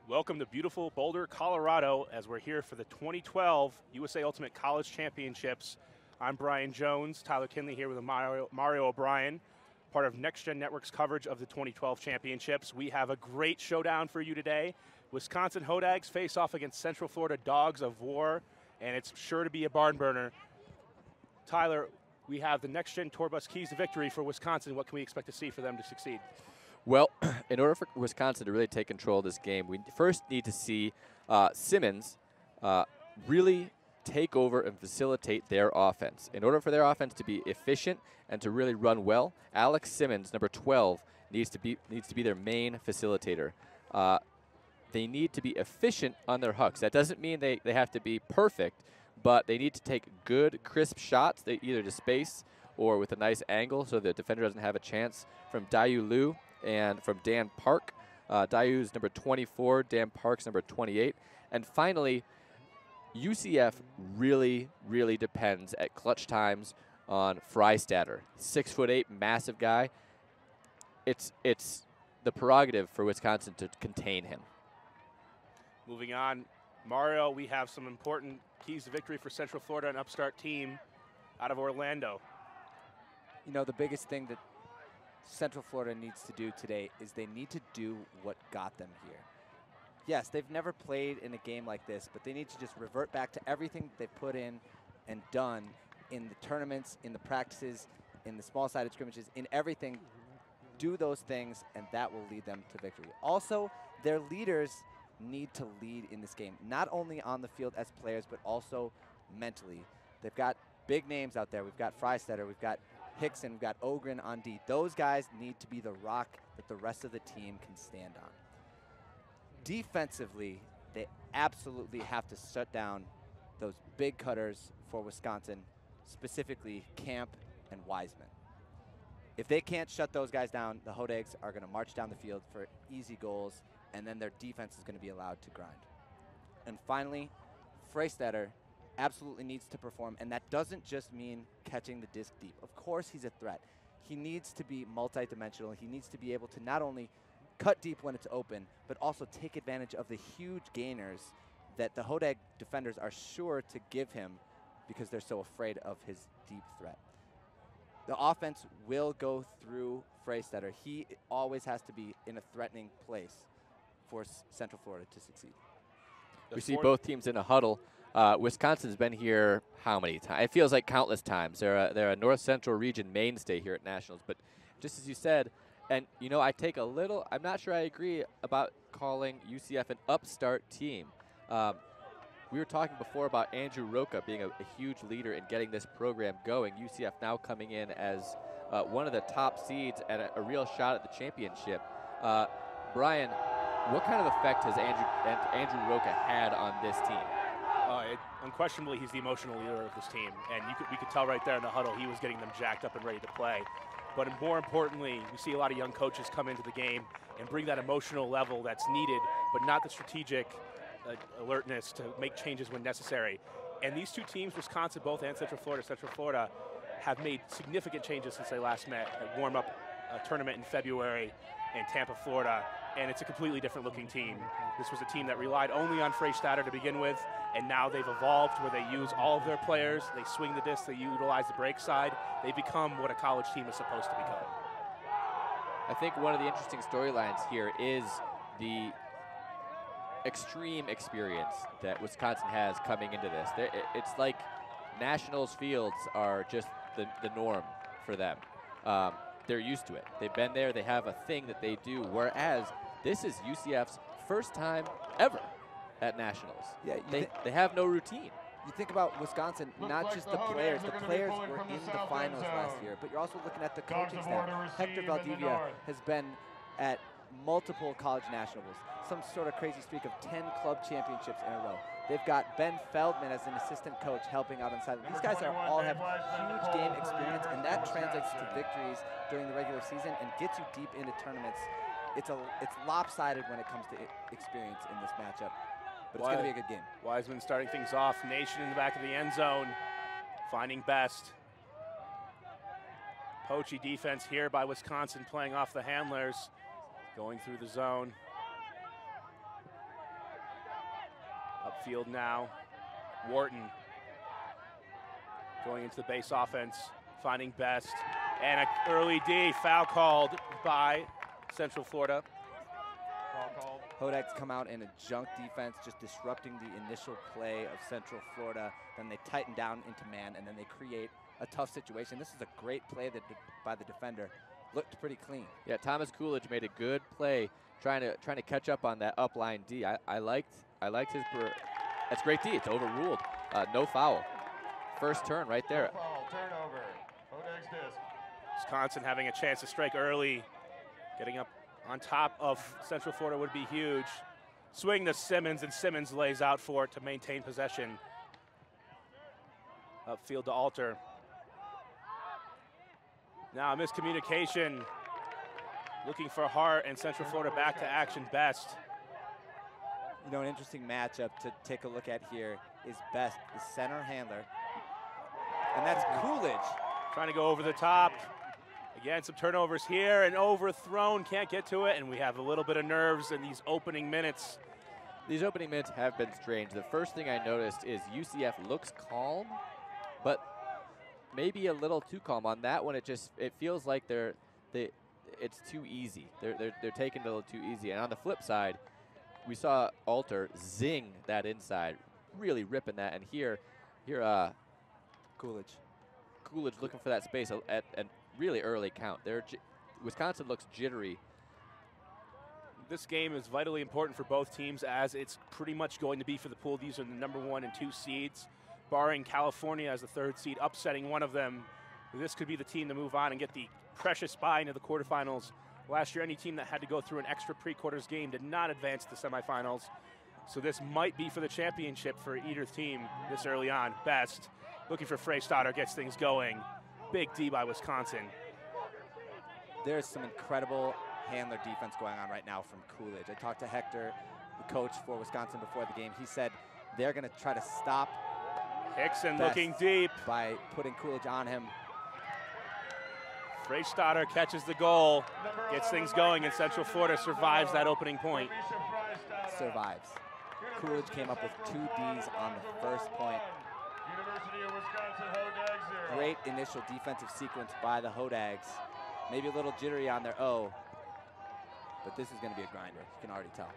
Welcome to beautiful Boulder, Colorado, as we're here for the 2012 USA Ultimate College Championships. I'm Brian Jones, Tyler Kinley here with Mario O'Brien, part of Next Gen Network's coverage of the 2012 championships. We have a great showdown for you today. Wisconsin Hodags face off against Central Florida Dogs of War, and it's sure to be a barn burner. Tyler, we have the Next Gen Tour Bus keys to victory for Wisconsin. What can we expect to see for them to succeed? Well, in order for Wisconsin to really take control of this game, we first need to see Simmons really take over and facilitate their offense. In order for their offense to be efficient and to really run well, Alex Simmons, number 12, needs to be their main facilitator. They need to be efficient on their hucks. That doesn't mean they have to be perfect, but they need to take good, crisp shots, either to space or with a nice angle so the defender doesn't have a chance, from Dayu Liu and from Dan Park. Dayu's number 24, Dan Park's number 28. And finally, UCF really, really depends at clutch times on Freistatter. 6'8", massive guy. It's the prerogative for Wisconsin to contain him. Moving on, Mario, we have some important keys to victory for Central Florida, an upstart team out of Orlando. You know, the biggest thing that Central Florida needs to do today is they need to do what got them here. Yes, they've never played in a game like this, but they need to just revert back to everything that they've put in and done in the tournaments, in the practices, in the small-sided scrimmages, in everything. Do those things, and that will lead them to victory. Also, their leaders need to lead in this game, not only on the field as players, but also mentally. They've got big names out there. We've got Freistatter, we've got Hickson, we've got Ogren on D. Those guys need to be the rock that the rest of the team can stand on. Defensively, they absolutely have to shut down those big cutters for Wisconsin, specifically Camp and Wiseman. If they can't shut those guys down, the Hodags are going to march down the field for easy goals, and then their defense is going to be allowed to grind. And finally, Freistatter absolutely needs to perform, and that doesn't just mean catching the disc deep. Of course he's a threat. He needs to be multidimensional. He needs to be able to not only cut deep when it's open, but also take advantage of the huge gainers that the Hodag defenders are sure to give him because they're so afraid of his deep threat. The offense will go through Freistatter. He always has to be in a threatening place for Central Florida to succeed. We see both teams in a huddle. Wisconsin's been here how many times? It feels like countless times. They're a North Central region mainstay here at Nationals. But just as you said, and you know, I'm not sure I agree about calling UCF an upstart team. We were talking before about Andrew Roca being a huge leader in getting this program going. UCF now coming in as one of the top seeds and a real shot at the championship. Brian, what kind of effect has Andrew Roca had on this team? Unquestionably, he's the emotional leader of this team, and we could tell right there in the huddle he was getting them jacked up and ready to play. But more importantly, we see a lot of young coaches come into the game and bring that emotional level that's needed, but not the strategic alertness to make changes when necessary. And these two teams, Wisconsin both and Central Florida, have made significant changes since they last met at warm-up tournament in February in Tampa, Florida, and it's a completely different looking team. This was a team that relied only on Freistatter to begin with, and now they've evolved where they use all of their players, they swing the disc, they utilize the break side, they become what a college team is supposed to become. I think one of the interesting storylines here is the extreme experience that Wisconsin has coming into this. It's like Nationals fields are just the norm for them. They're used to it. They've been there. They have a thing that they do, whereas this is UCF's first time ever at Nationals. Yeah, they have no routine. You think about Wisconsin, not just the players. The players were in the finals last year, but you're also looking at the coaching staff. Hector Valdivia has been at multiple college nationals, some sort of crazy streak of 10 club championships in a row. They've got Ben Feldman as an assistant coach helping out on the side. These guys all have huge game experience, and that translates to victories during the regular season and gets you deep into tournaments. It's lopsided when it comes to experience in this matchup, but it's going to be a good game. Wiseman starting things off. Nation in the back of the end zone, finding best. Poachy defense here by Wisconsin, playing off the handlers, going through the zone. Field now. Wharton going into the base offense, finding Best. And an early D, foul called by Central Florida. Hodags come out in a junk defense, just disrupting the initial play of Central Florida. Then they tighten down into man, and then they create a tough situation. This is a great play by the defender. Looked pretty clean. Yeah, Thomas Coolidge made a good play trying to catch up on that upline D. I liked his. That's great D. It's overruled. No foul. First turn right there. No foul, turnover. Hodags disc. Wisconsin having a chance to strike early, getting up on top of Central Florida would be huge. Swing to Simmons, and Simmons lays out for it to maintain possession. Upfield to Alter. Now a miscommunication. Looking for Hart, and Central Florida back to action. Best. You know, an interesting matchup to take a look at here is Best, the center handler. And that's Coolidge. Trying to go over the top. Again, some turnovers here, and overthrown, can't get to it, and we have a little bit of nerves in these opening minutes. These opening minutes have been strange. The first thing I noticed is UCF looks calm, but maybe a little too calm. On that one, it feels like it's too easy. They're taking it a little too easy. And on the flip side, we saw Alter zing that inside, really ripping that. And here, Coolidge looking for that space at really early count. Wisconsin looks jittery. This game is vitally important for both teams, as it's pretty much going to be for the pool. These are the number 1 and 2 seeds, barring California as the 3rd seed, upsetting one of them. This could be the team to move on and get the precious bye into the quarterfinals. Last year, any team that had to go through an extra pre-quarters game did not advance to the semifinals. So this might be for the championship for either team this early on. Best looking for Freystadter, gets things going. Big D by Wisconsin. There's some incredible handler defense going on right now from Coolidge. I talked to Hector, the coach for Wisconsin, before the game. He said they're going to try to stop Hickson Best looking deep. by putting Coolidge on him. Freystadter catches the goal, gets things going, and Central Florida survives that opening point. Survives. Coolidge came up with 2 Ds on the first point. University of Wisconsin Hodags 0. Great initial defensive sequence by the Hodags. Maybe a little jittery on their O, but this is going to be a grinder. You can already tell.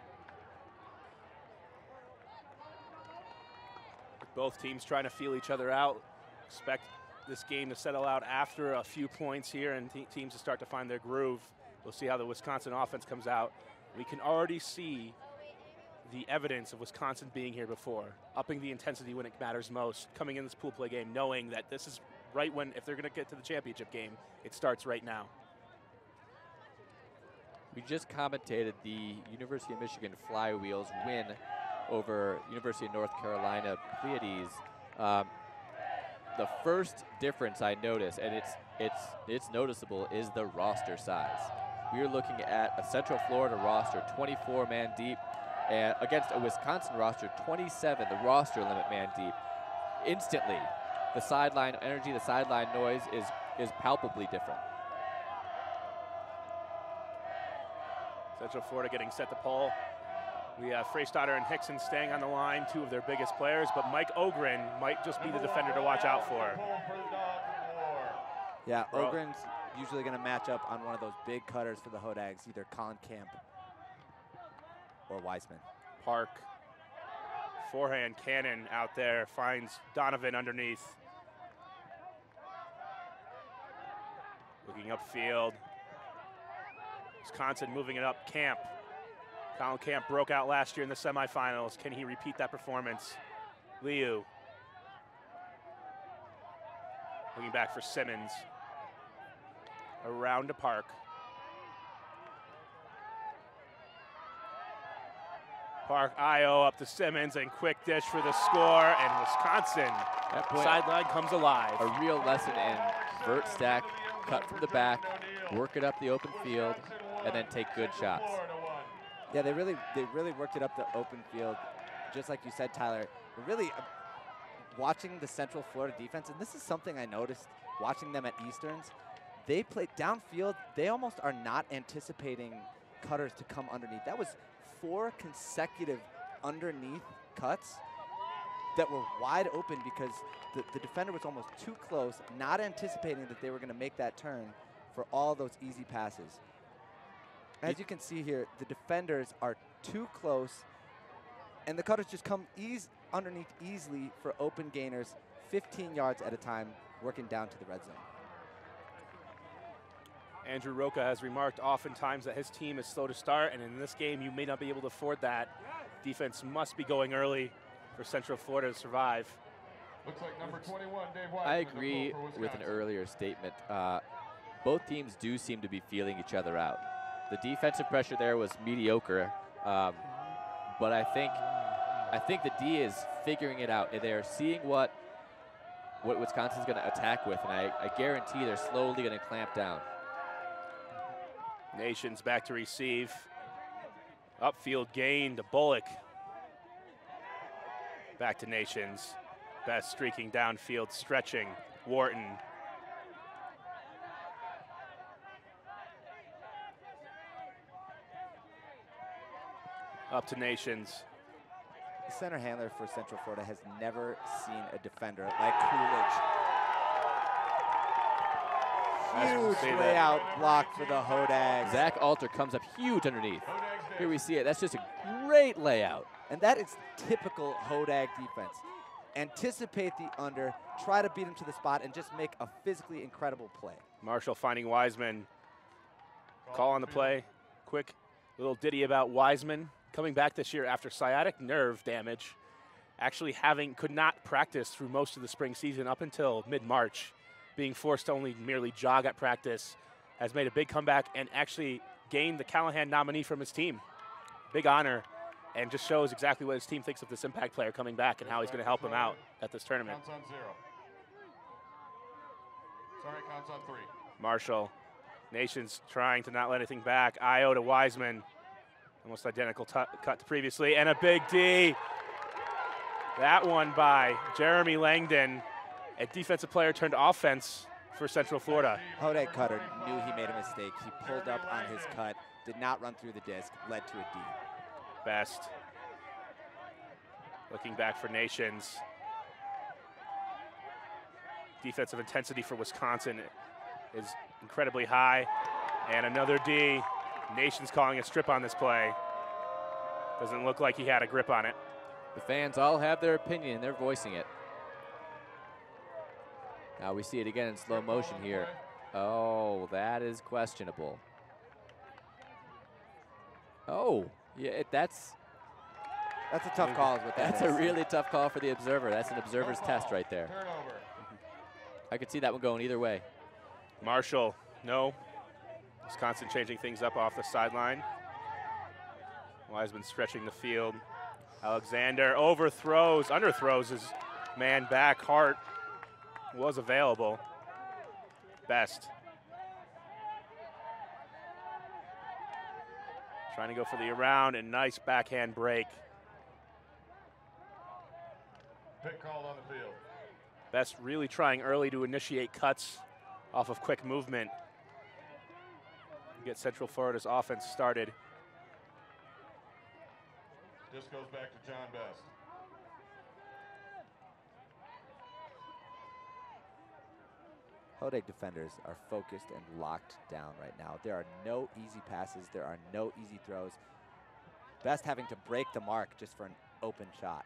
Both teams trying to feel each other out. Expect this game to settle out after a few points here and teams to start to find their groove. We'll see how the Wisconsin offense comes out. We can already see the evidence of Wisconsin being here before, upping the intensity when it matters most, coming in this pool play game, knowing that this is right when, if they're going to get to the championship game, it starts right now. We just commentated the University of Michigan Flywheels win over University of North Carolina Pleiades. The first difference I noticed, and it's noticeable, is the roster size. We are looking at a Central Florida roster, 24 man deep, and against a Wisconsin roster, 27, the roster limit man deep. Instantly, the sideline energy, the sideline noise is palpably different. Central Florida getting set to pull. We have Freystadter and Hickson staying on the line, 2 of their biggest players, but Mike Ogren might just be the defender to watch out for. Yeah, Ogren's usually going to match up on one of those big cutters for the Hodags, either Colin Camp or Wiseman. Park, forehand cannon out there, finds Donovan underneath. Looking upfield. Wisconsin moving it up. Camp. Colin Camp broke out last year in the semifinals. Can he repeat that performance? Liu. Looking back for Simmons. Around to Park. Park, Io up to Simmons, and quick dish for the score, and Wisconsin sideline comes alive. A real lesson in vert stack, cut from the back, work it up the open field, and then take good shots. Yeah, they really worked it up the open field, just like you said, Tyler. We're really watching the Central Florida defense, and this is something I noticed watching them at Easterns. They play downfield. They almost are not anticipating cutters to come underneath. That was 4 consecutive underneath cuts, that were wide open because the defender was almost too close, not anticipating that they were going to make that turn for all those easy passes. As you can see here, the defenders are too close, and the cutters just come underneath easily for open gainers, 15 yards at a time, working down to the red zone. Andrew Roca has remarked oftentimes that his team is slow to start, and in this game, you may not be able to afford that. Defense must be going early for Central Florida to survive. Looks like number 21, Dave Wiseman. I agree with an earlier statement. Both teams do seem to be feeling each other out. The defensive pressure there was mediocre, but I think the D is figuring it out. They're seeing what Wisconsin's going to attack with, and I guarantee they're slowly going to clamp down. Nations back to receive. Upfield gain to Bullock. Back to Nations. Best streaking downfield, stretching. Wharton. Up to Nations. The center handler for Central Florida has never seen a defender like Coolidge. Huge layout block for the Hodags. Zach Alter comes up huge underneath. Here we see it. That's just a great layout. And that is typical Hodag defense. Anticipate the under, try to beat him to the spot, and just make a physically incredible play. Marshall finding Wiseman. Call on the play. Quick little ditty about Wiseman coming back this year after sciatic nerve damage. Actually could not practice through most of the spring season up until mid-March. Being forced to only merely jog at practice, has made a big comeback and actually gained the Callahan nominee from his team. Big honor, and just shows exactly what his team thinks of this impact player coming back and how he's going to help him out at this tournament. Counts on 0. Sorry, counts on 3. Marshall, Nations trying to not let anything back. Io to Wiseman, almost identical cut to previously, and a big D. That one by Jeremy Langdon. A defensive player turned offense for Central Florida. Hodag cutter knew he made a mistake. He pulled up on his cut, did not run through the disc, led to a D. Best. Looking back for Nations. Defensive intensity for Wisconsin is incredibly high. And another D. Nations calling a strip on this play. Doesn't look like he had a grip on it. The fans all have their opinion, they're voicing it. Now we see it again in slow motion here. Oh, that is questionable. Oh, yeah, that's a tough call. Is what that's a really tough call for the observer. That's an observer's test right there. Turnover. I could see that one going either way. Marshall, no. Wisconsin changing things up off the sideline. Wiseman stretching the field. Alexander underthrows his man back. Hart was available. Best. Trying to go for the around and nice backhand break. Pick called on the field. Best really trying early to initiate cuts off of quick movement. Get Central Florida's offense started. This goes back to John Best. Hodag defenders are focused and locked down right now. There are no easy passes. There are no easy throws. Best having to break the mark just for an open shot.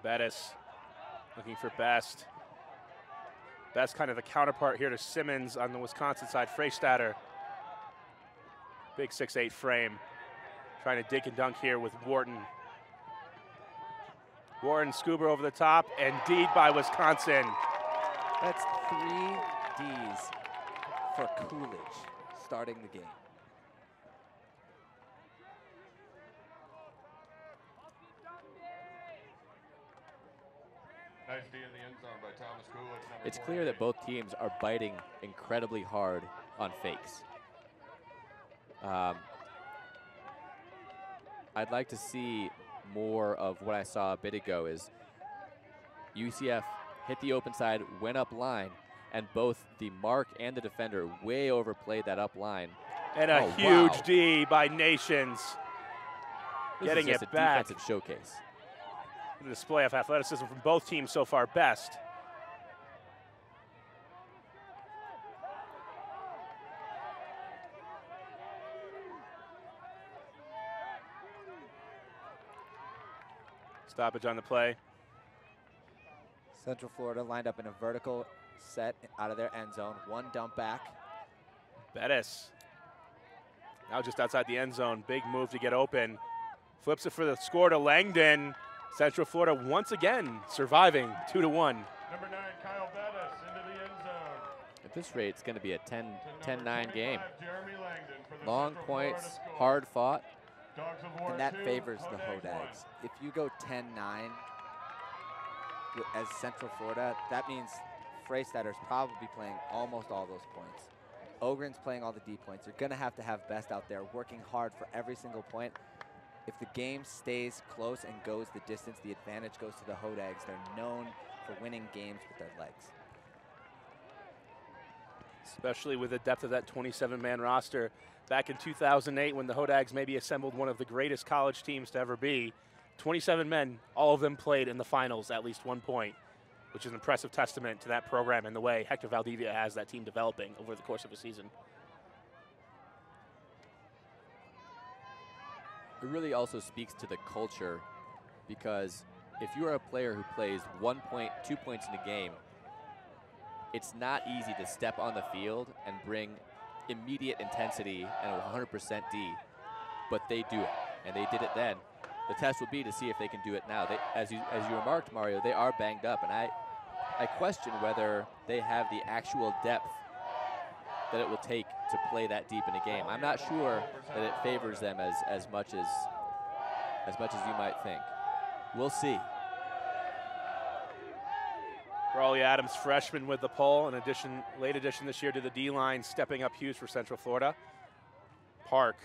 Bettis looking for Best. Best kind of the counterpart here to Simmons on the Wisconsin side. Freistatter, big 6'8" frame. Trying to dig and dunk here with Wharton. Wharton scuba over the top and D'd by Wisconsin. That's 3 Ds for Coolidge starting the game. Nice D in the end zone by Thomas Coolidge. It's clear that both teams are biting incredibly hard on fakes. I'd like to see more of what I saw a bit ago. Is UCF hit the open side, went up line, and both the mark and the defender way overplayed that up line. And a huge D by Nations. Getting this is it just a back. defensive showcase. The display of athleticism from both teams so far, best. Stoppage on the play. Central Florida lined up in a vertical set out of their end zone. One dump back. Bettis. Now just outside the end zone. Big move to get open. Flips it for the score to Langdon. Central Florida once again surviving 2-1. Number 9, Kyle Bettis into the end zone. At this rate, it's going to be a 10-9 game. Jeremy Langdon for the Long Central points, Florida score. hard fought. Dogs of War And that 2, favors the Hodags 1. Hodags. If you go 10-9 as Central Florida, that means Freystadter's probably playing almost all those points. Ogren's playing all the D points. You're going to have Best out there working hard for every single point. If the game stays close and goes the distance, the advantage goes to the Hodags. They're known for winning games with their legs. Especially with the depth of that 27-man roster. Back in 2008, when the Hodags maybe assembled one of the greatest college teams to ever be, 27 men, all of them played in the finals at least one point, which is an impressive testament to that program and the way Hector Valdivia has that team developing over the course of a season. It really also speaks to the culture, because if you're a player who plays 1 point, 2 points in a game, it's not easy to step on the field and bring immediate intensity and 100% D, but they do it, and they did it then. The test will be to see if they can do it now. They, as you remarked, Mario, they are banged up, and I question whether they have the actual depth that it will take to play that deep in a game. I'm not sure that it favors them as much as you might think. We'll see. Raleigh Adams, freshman with the pole, an late addition this year to the D-line, stepping up huge for Central Florida. Park.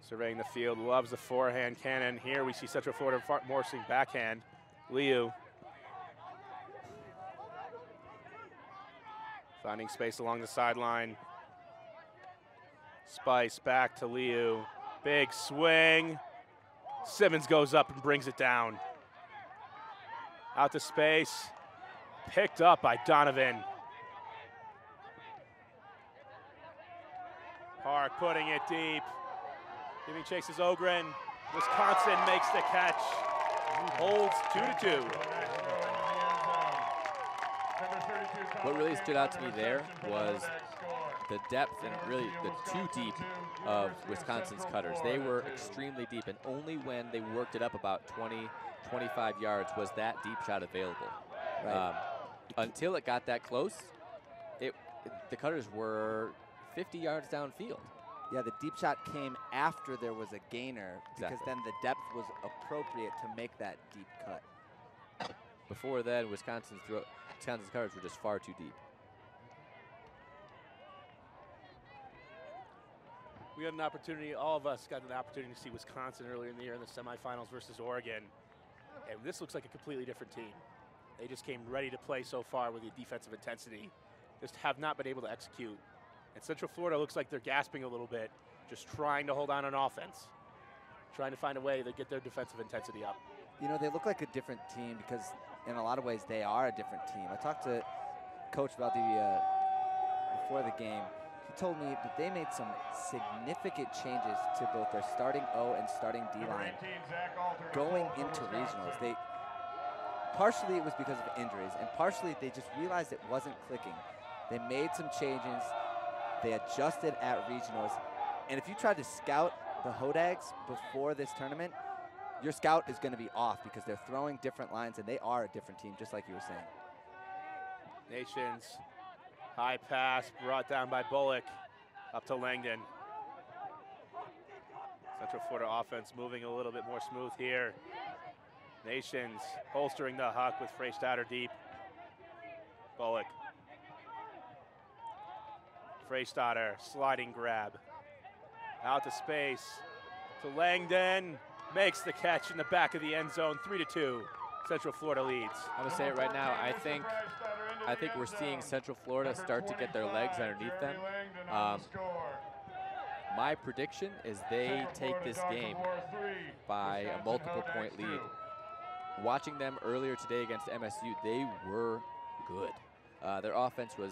Surveying the field, loves the forehand cannon. Here we see Central Florida forcing backhand. Liu. Finding space along the sideline. Spice back to Liu. Big swing. Simmons goes up and brings it down. Out to space. Picked up by Donovan. Park putting it deep. Giving chases Ogren. Wisconsin makes the catch. Holds 2-2. What really stood out to me there was the depth and really the too deep of Wisconsin's cutters. They were extremely deep, and only when they worked it up about 20, 25 yards was that deep shot available. Right. Until it got that close, the cutters were 50 yards downfield. Yeah, the deep shot came after there was a gainer, because Exactly. then the depth was appropriate to make that deep cut. Before then, Wisconsin's cutters were just far too deep. We had an opportunity, all of us got an opportunity to see Wisconsin earlier in the year in the semifinals versus Oregon. And this looks like a completely different team. They just came ready to play so far with the defensive intensity. Just have not been able to execute. And Central Florida looks like they're gasping a little bit, just trying to hold on offense, trying to find a way to get their defensive intensity up. You know, they look like a different team because in a lot of ways they are a different team. I talked to Coach Valdivia before the game. He told me that they made some significant changes to both their starting O and starting D-line going into regionals. Partially it was because of injuries, and partially they just realized it wasn't clicking. They made some changes. They adjusted at regionals. And if you tried to scout the Hodags before this tournament, your scout is going to be off because they're throwing different lines, and they are a different team, just like you were saying. Nations, high pass brought down by Bullock up to Langdon. Central Florida offense moving a little bit more smooth here. Nations holstering the huck with Freystadter deep. Bullock. Freystadter, sliding grab. Out to space to Langdon. Makes the catch in the back of the end zone, 3-2. Central Florida leads. I'm gonna say it right now. I think we're seeing Central Florida start to get their legs underneath them. My prediction is they take this game by a multiple point lead. Watching them earlier today against MSU, they were good. Their offense was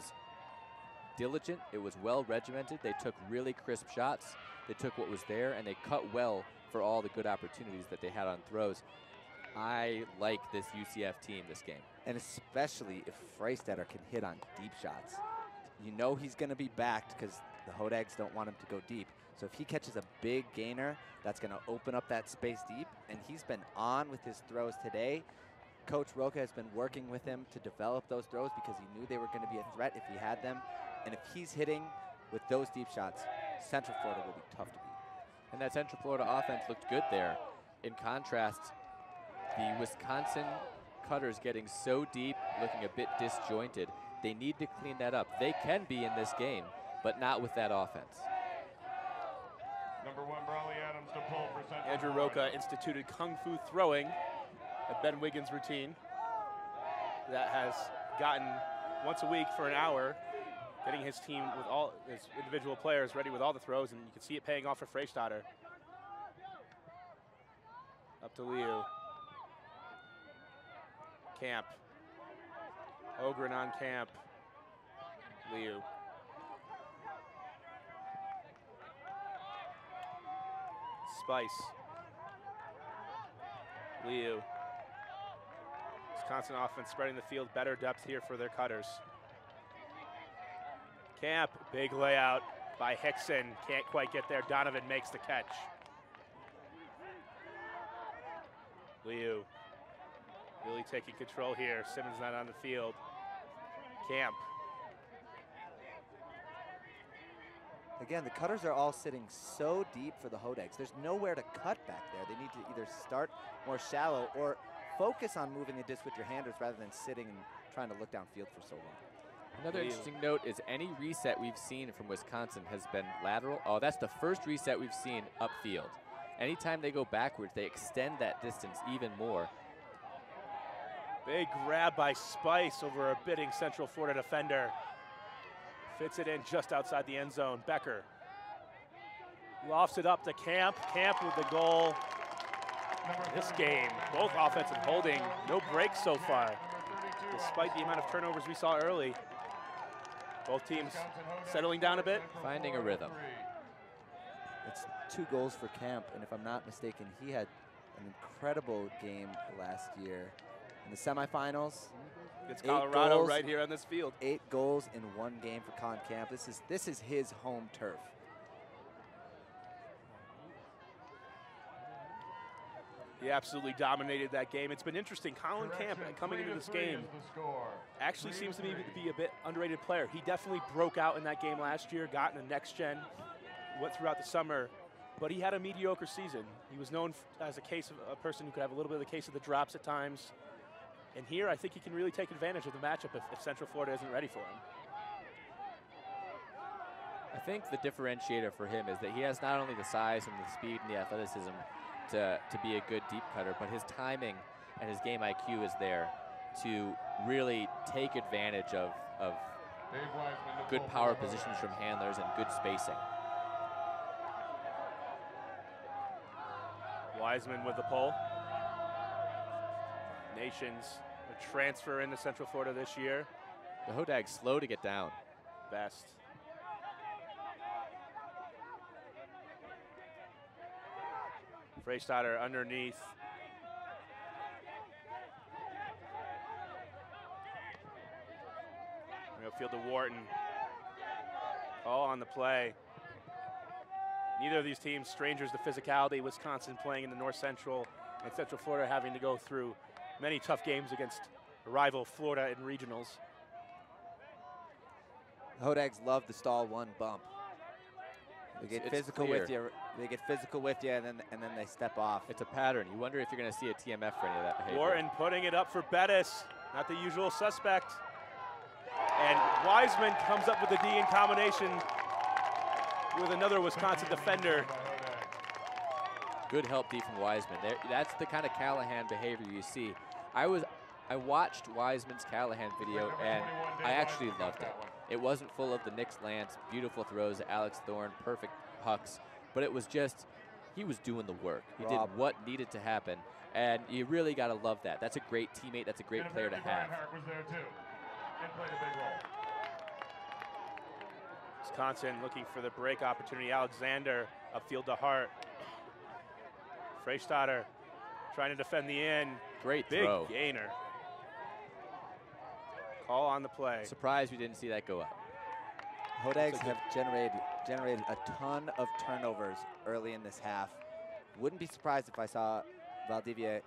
diligent. It was well regimented. They took really crisp shots. They took what was there, and they cut well for all the good opportunities that they had on throws. I like this UCF team this game. And especially if Freistetter can hit on deep shots. You know he's going to be backed because the Hodags don't want him to go deep. So if he catches a big gainer, that's going to open up that space deep. And he's been on with his throws today. Coach Roca has been working with him to develop those throws because he knew they were going to be a threat if he had them. And if he's hitting with those deep shots, Central Florida will be tough to beat. And that Central Florida offense looked good there. In contrast, the Wisconsin cutters getting so deep, looking a bit disjointed. They need to clean that up. They can be in this game, but not with that offense. Number 1, Brawley Adams to pull for Central Andrew Florida. Roca instituted kung fu throwing, a Ben Wiggins routine that has gotten once a week for an hour, getting his team with all his individual players ready with all the throws, and you can see it paying off for Freistetter. Up to Liu. Camp. Ogren on Camp. Liu. Spice. Liu. Wisconsin offense spreading the field, better depth here for their cutters. Camp, big layout by Hickson. Can't quite get there. Donovan makes the catch. Liu really taking control here. Simmons not on the field. Camp. Again, the cutters are all sitting so deep for the Hodags. There's nowhere to cut back there. They need to either start more shallow or focus on moving the disc with your handers rather than sitting and trying to look downfield for so long. Another interesting note is any reset we've seen from Wisconsin has been lateral. Oh, that's the first reset we've seen upfield. Anytime they go backwards, they extend that distance even more. Big grab by Spice over a bidding Central Florida defender. Fits it in just outside the end zone. Becker lofts it up to Camp. Camp with the goal. This game, both offensive holding, no breaks so far. Despite the amount of turnovers we saw early, both teams settling down a bit. Finding a rhythm. It's 2 goals for Camp, and if I'm not mistaken, he had an incredible game last year. In the semifinals, It's Colorado goals. right here on this field. 8 goals in 1 game for Colin Camp. This is his home turf. He absolutely dominated that game. It's been interesting. Colin Camp, coming into this game, actually seems to be a bit underrated player. He definitely broke out in that game last year, got in the next gen, went throughout the summer, but he had a mediocre season. He was known as a person who could have a little bit of the case of the drops at times. And here, I think he can really take advantage of the matchup if Central Florida isn't ready for him. I think the differentiator for him is that he has not only the size and the speed and the athleticism to be a good deep cutter, but his timing and his game IQ is there to really take advantage of good power positions from handlers and good spacing. Wiseman with the pull. Nations, a transfer into Central Florida this year. The Hodags slow to get down. Best. Freistetter underneath. Field to Wharton. All on the play. Neither of these teams strangers to physicality. Wisconsin playing in the North Central and Central Florida having to go through many tough games against rival Florida in regionals. The Hodags love the stall 1 bump. They get physical with you. They get physical with you, and then they step off. It's a pattern. You wonder if you're going to see a TMF for any of that behavior. Wharton putting it up for Bettis, not the usual suspect. And Wiseman comes up with the D in combination with another Wisconsin defender. Good help D from Wiseman. That's the kind of Callahan behavior you see. I watched Wiseman's Callahan video, and I actually loved it. It wasn't full of the Nick's Lance, beautiful throws, Alex Thorne, perfect Hucks, but it was just, he was doing the work. He Rob. did what needed to happen, and you really got to love that. That's a great teammate. That's a great player to have. Was there too, and played a big role. Wisconsin looking for the break opportunity. Alexander upfield to Hart. Freistatter trying to defend the end. Great Big throw. gainer. Call on the play. Surprised we didn't see that go up. Hodags have generated a ton of turnovers early in this half. Wouldn't be surprised if I saw Valdivia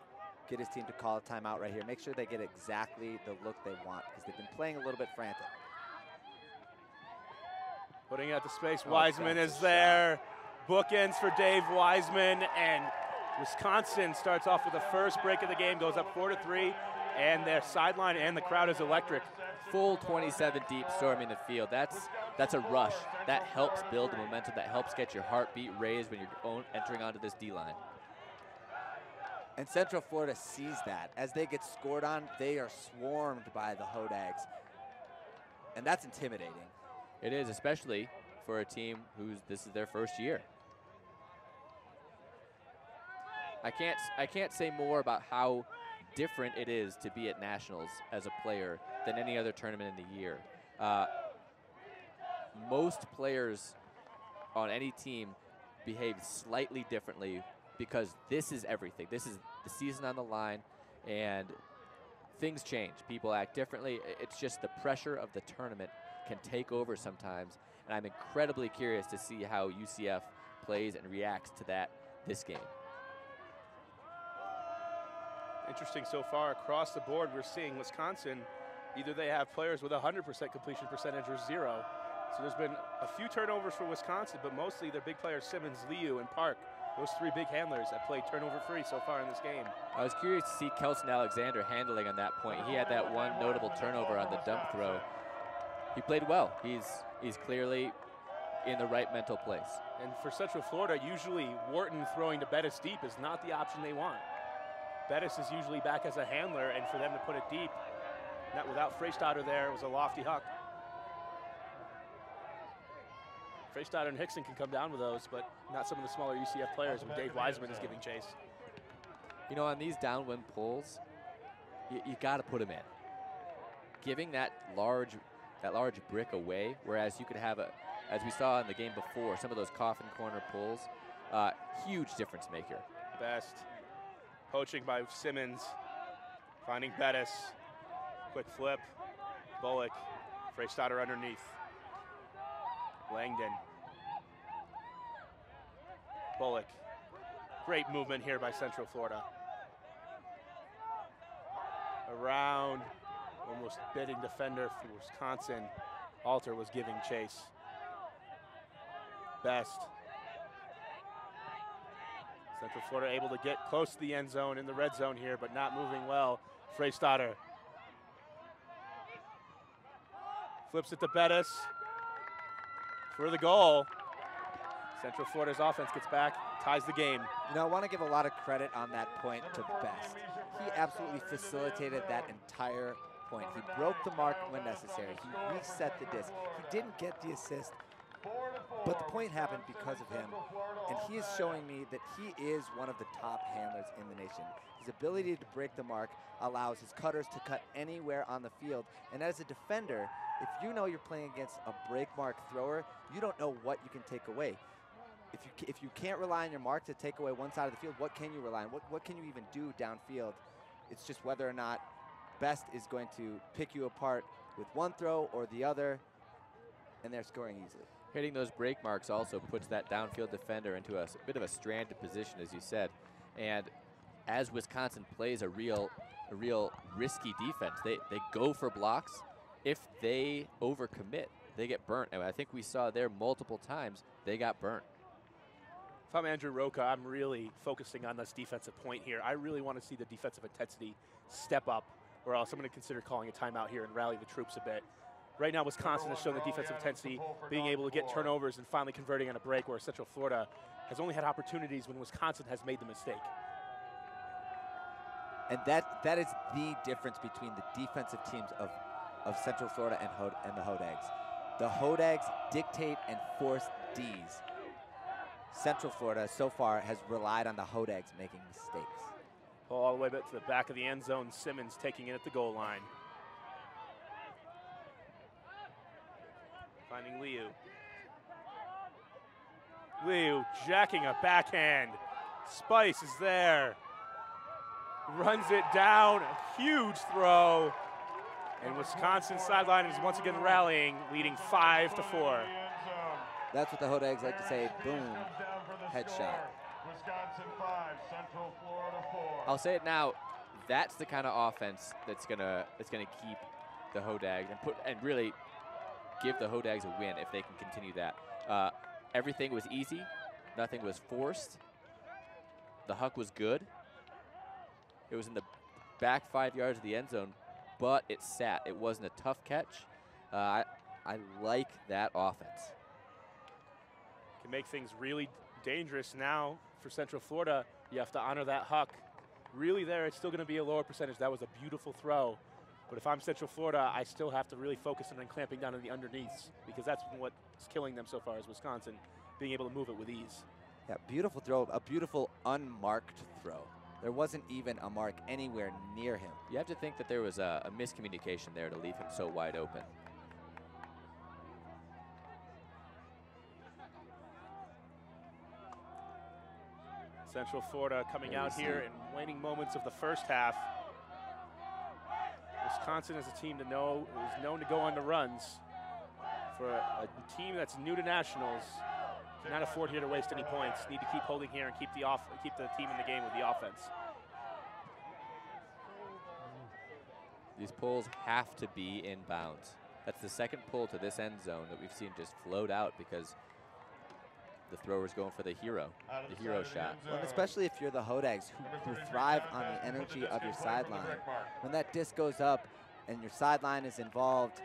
get his team to call a timeout right here. Make sure they get exactly the look they want because they've been playing a little bit frantic. Putting out the space. Oh, Wiseman that's is a there. Bookends for Dave Wiseman, and Wisconsin starts off with the first break of the game, goes up 4-3, and their sideline and the crowd is electric. Full 27 deep storming the field. That's a rush. That helps build the momentum. That helps get your heartbeat raised when you're entering onto this D-line. And Central Florida sees that. As they get scored on, they are swarmed by the Hodags. And that's intimidating. It is, especially for a team this is their first year. I can't say more about how different it is to be at Nationals as a player than any other tournament in the year. Most players on any team behave slightly differently because this is everything. This is the season on the line, and things change. People act differently. It's just the pressure of the tournament can take over sometimes, and I'm incredibly curious to see how UCF plays and reacts to that this game. Interesting so far across the board. We're seeing Wisconsin, either they have players with 100% completion percentage or 0. So there's been a few turnovers for Wisconsin, but mostly their big players, Simmons, Liu, and Park. Those 3 big handlers that played turnover-free so far in this game. I was curious to see Kelson Alexander handling on that point. He had that one notable turnover on the dump throw. He played well. He's clearly in the right mental place. And for Central Florida, usually Wharton throwing to Bettis deep is not the option they want. Bettis is usually back as a handler, and for them to put it deep, not without Freistatter there, it was a lofty huck. Freistatter and Hickson can come down with those, but not some of the smaller UCF players when Dave Wiseman is giving chase. You know, on these downwind pulls, you got to put them in. Giving that large brick away, whereas you could have as we saw in the game before, some of those coffin corner pulls, huge difference maker. Best. Poaching by Simmons, finding Bettis. Quick flip. Bullock. Freistatter underneath. Langdon. Bullock. Great movement here by Central Florida. Around, almost bidding defender for Wisconsin. Alter was giving chase. Best. Central Florida able to get close to the end zone in the red zone here, but not moving well. Freistatter. Flips it to Bettis for the goal. Central Florida's offense gets back, ties the game. You know, I want to give a lot of credit on that point to Best. He absolutely facilitated that entire point. He broke the mark when necessary. He reset the disc. He didn't get the assist, but the point happened because of him. And he is showing me that he is one of the top handlers in the nation. His ability to break the mark allows his cutters to cut anywhere on the field. And as a defender, if you know you're playing against a break mark thrower, you don't know what you can take away. If you can't rely on your mark to take away one side of the field, what can you rely on? What can you even do downfield? It's just whether or not Best is going to pick you apart with one throw or the other, and they're scoring easily. Hitting those break marks also puts that downfield defender into a bit of a stranded position, as you said. And as Wisconsin plays a real risky defense, they go for blocks. If they overcommit, they get burnt. And I think we saw there multiple times they got burnt. If I'm Andrew Roca, I'm really focusing on this defensive point here. I really want to see the defensive intensity step up, or else I'm going to consider calling a timeout here and rally the troops a bit. Right now, Wisconsin has shown the defensive intensity, being able to get turnovers and finally converting on a break, where Central Florida has only had opportunities when Wisconsin has made the mistake. And that is the difference between the defensive teams of Central Florida and the Hodags. The Hodags dictate and force Ds. Central Florida so far has relied on the Hodags making mistakes. Ball all the way back to the back of the end zone. Simmons taking it at the goal line. Finding Liu. Liu jacking a backhand. Spice is there. Runs it down. A huge throw. And Wisconsin sideline is once again rallying, leading 5-4. That's what the Hodags like to say, boom, headshot. Wisconsin 5, Central Florida 4. I'll say it now. That's the kind of offense that's gonna keep the Hodags and really give the Hodags a win if they can continue that. Everything was easy. Nothing was forced. The huck was good. It was in the back 5 yards of the end zone, but it sat. It wasn't a tough catch. I like that offense. Can make things really dangerous now for Central Florida. You have to honor that huck. Really there, it's still going to be a lower percentage. That was a beautiful throw. But if I'm Central Florida, I still have to really focus on clamping down on the underneaths, because that's what's killing them so far is Wisconsin being able to move it with ease. Yeah, beautiful throw, a beautiful unmarked throw. There wasn't even a mark anywhere near him. You have to think that there was a miscommunication there to leave him so wide open. Central Florida coming out here in waning moments of the first half. Wisconsin is a team that is known to go on the runs. For a team that's new to nationals, cannot afford here to waste any points. Need to keep holding here and keep the team in the game with the offense. These pulls have to be in bounds. That's the second pull to this end zone that we've seen just float out because the thrower's going for the hero shot. Well, and especially if you're the Hodags who thrive on the energy of your sideline. When that disc goes up and your sideline is involved,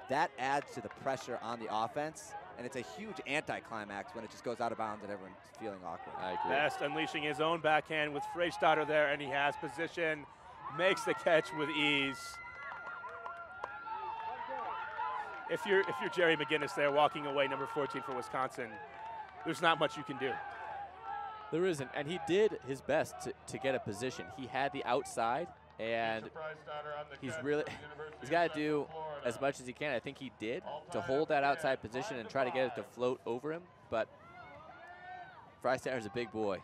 that adds to the pressure on the offense, and it's a huge anticlimax when it just goes out of bounds and everyone's feeling awkward. I agree. Best unleashing his own backhand with Freistadter there, and he has position, makes the catch with ease. If you're Jerry McGinnis there walking away, number 14 for Wisconsin, there's not much you can do. There isn't, and he did his best to get a position. He had the outside, and he's got to do as much as he can. I think he did to hold that outside position and try to get it to float over him, but Freistatter's a big boy.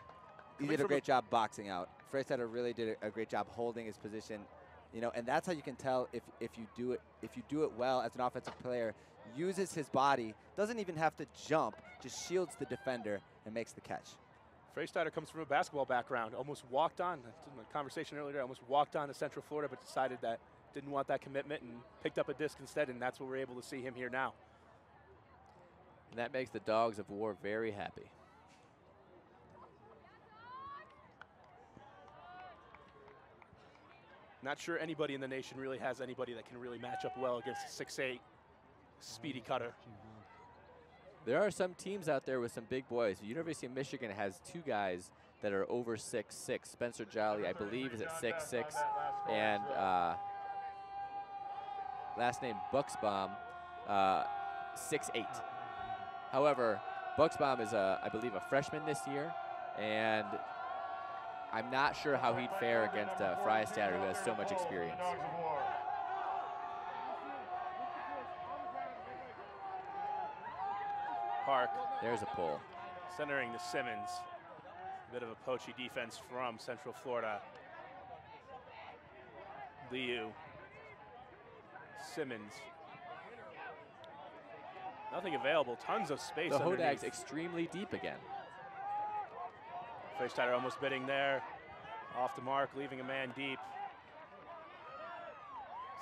He did a great job boxing out. Freistatter really did a great job holding his position, and that's how you can tell if you do it well as an offensive player. Uses his body, doesn't even have to jump, just shields the defender and makes the catch. Freistatter comes from a basketball background, almost walked on, in the conversation earlier, almost walked on to Central Florida, but decided that didn't want that commitment and picked up a disc instead, and that's what we're able to see him here now. And that makes the Dogs of War very happy. Not sure anybody in the nation really has anybody that can really match up well against a 6'8", speedy cutter. There are some teams out there with some big boys. The University of Michigan has two guys that are over 6'6". Spencer Jolly, I believe, is at 6'6", and last name Bucksbaum, 6'8". However, Bucksbaum is, I believe, a freshman this year, and I'm not sure how he'd fare against Freistatter, who has so much experience. Park. There's a pull. Centering to Simmons. A bit of a poachy defense from Central Florida. Liu. Simmons. Nothing available. Tons of space. The underneath. Hodags extremely deep again. Freistatter almost bidding there. Off the mark, leaving a man deep.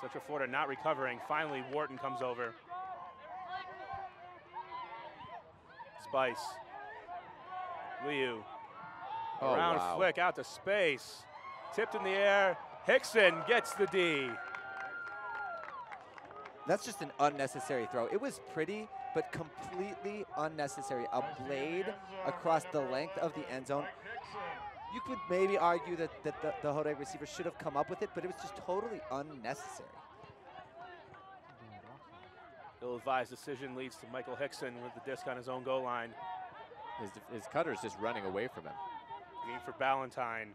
Central Florida not recovering. Finally, Wharton comes over. Spice. Liu. Around flick out to space. Tipped in the air. Hickson gets the D. That's just an unnecessary throw. It was pretty, but completely unnecessary. A blade across the length of the end zone. You could maybe argue that the Hodag receiver should have come up with it, but it was just totally unnecessary. Ill-advised decision leads to Michael Hickson with the disc on his own goal line. His cutter's just running away from him. Looking for Ballantyne.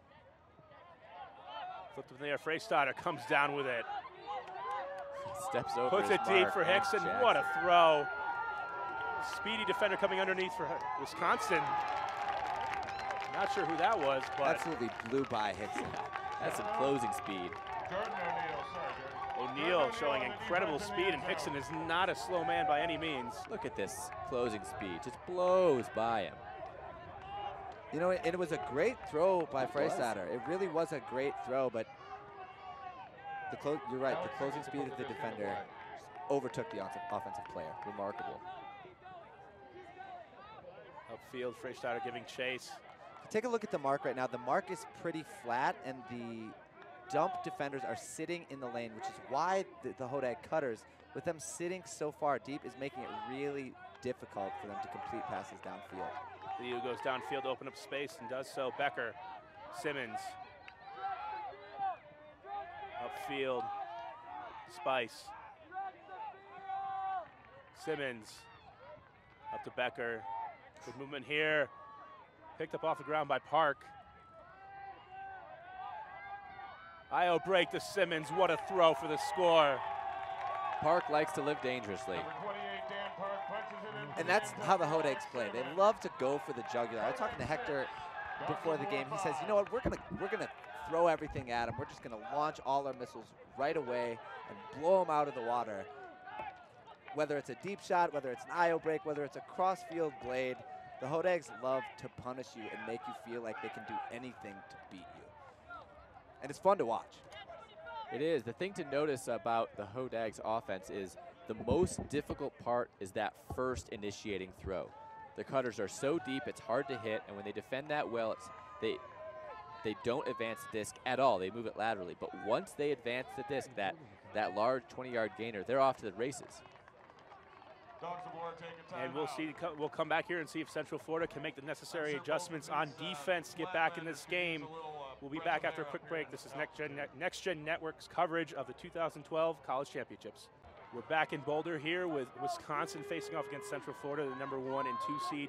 Flipped up in the air. Freystadter comes down with it. Steps over. Puts his it deep mark, for and Hickson. Jackson. What a throw. Speedy defender coming underneath for Wisconsin. Not sure who that was, but Absolutely blew by Hickson. That's some closing speed. Jordan O'Neal, sorry, Jordan. O'Neal showing incredible speed, and Hickson is not a slow man by any means. Look at this closing speed. Just blows by him. You know, and it was a great throw by It was. Freystadter. It really was a great throw, but you're right. The closing speed of the defender overtook the offensive player. Remarkable. Upfield, Freystadter giving chase. Take a look at the mark right now. The mark is pretty flat, and the dump defenders are sitting in the lane, which is why the Hodag cutters, with them sitting so far deep, is making it really difficult for them to complete passes downfield. Liu goes downfield to open up space and does so. Becker, Simmons. Upfield, Spice. Simmons, up to Becker. Good movement here. Picked up off the ground by Park. Io break to Simmons. What a throw for the score. Park likes to live dangerously. Number 28, Dan Park punches it into And the that's end how the zone. Hodags play. They love to go for the jugular. I was talking to Hector before the game. He says, you know what, we're gonna throw everything at him. We're just gonna launch all our missiles right away and blow them out of the water. Whether it's a deep shot, whether it's an Io break, whether it's a cross-field blade, the Hodags love to punish you and make you feel like they can do anything to beat you. And it's fun to watch. It is. The thing to notice about the Hodags offense is the most difficult part is that first initiating throw. The cutters are so deep, it's hard to hit, and when they defend that well, they don't advance the disc at all. They move it laterally. But once they advance the disc, that large 20-yard gainer, they're off to the races. Dogs aboard, take a And we'll timeout. see. We'll come back here and see if Central Florida can make the necessary adjustments on defense to get back in this game. We'll be back after a quick break. This is Next Gen Network's coverage of the 2012 College Championships. We're back in Boulder here with Wisconsin facing off against Central Florida, the number 1 and 2 seed,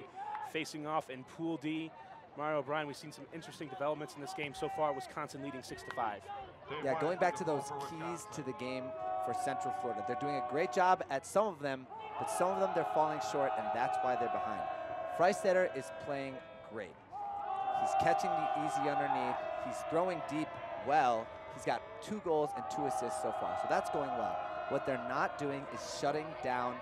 facing off in Pool D. Mario O'Brien, we've seen some interesting developments in this game so far. Wisconsin leading 6-5. Yeah, going back to those keys to the game for Central Florida. They're doing a great job at some of them, but some of them they're falling short, and that's why they're behind. Freystadter is playing great. He's catching the easy underneath. He's throwing deep well. He's got 2 goals and 2 assists so far, so that's going well. What they're not doing is shutting down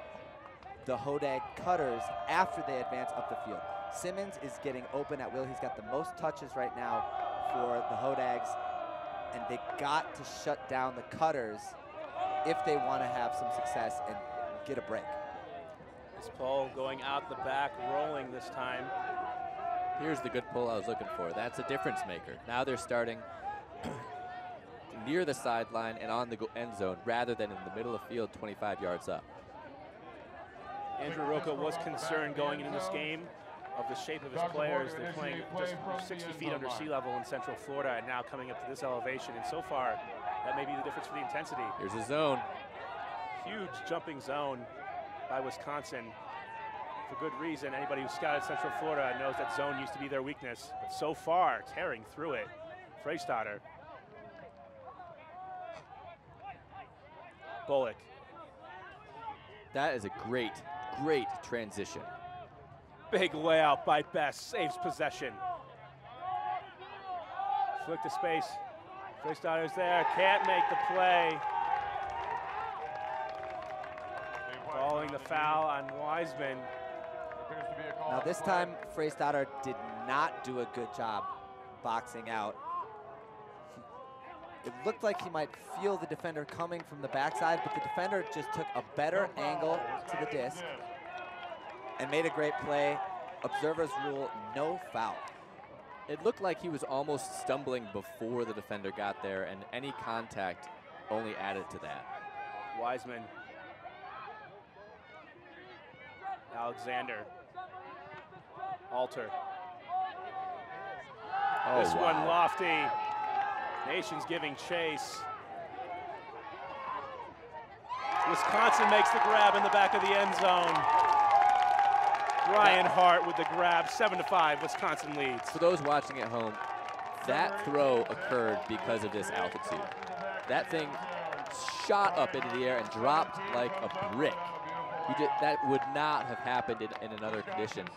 the Hodag cutters after they advance up the field. Simmons is getting open at will. He's got the most touches right now for the Hodags, and they got to shut down the cutters if they want to have some success and get a break. This pull going out the back, rolling this time. Here's the good pull I was looking for. That's a difference maker. Now they're starting near the sideline and on the end zone rather than in the middle of the field 25 yards up. Andrew Rocca was concerned going into this game of the shape of his players. They're playing just 60 feet under sea level in Central Florida and now coming up to this elevation. And so far, that may be the difference for the intensity. Here's a zone. Huge jumping zone by Wisconsin. For good reason. Anybody who scouted Central Florida knows that zone used to be their weakness. But so far, tearing through it. Freystadter. Bullock. That is a great, great transition. Big layout by Best, saves possession. Flick to space. Freystadter's there, can't make the play. Calling the foul on Wiseman. Appears to be a call Now this for time, Freystadter did not do a good job boxing out. It looked like he might feel the defender coming from the backside, but the defender just took a better angle to the disc and made a great play. Observers rule no foul. It looked like he was almost stumbling before the defender got there, and any contact only added to that. Wiseman. Alexander. Alter. Oh, This wow. one lofty. Nation's giving chase. Wisconsin makes the grab in the back of the end zone. Ryan Hart with the grab, 7-5, Wisconsin leads. For those watching at home, that throw occurred because of this altitude. That thing shot up into the air and dropped like a brick. That would not have happened in another condition.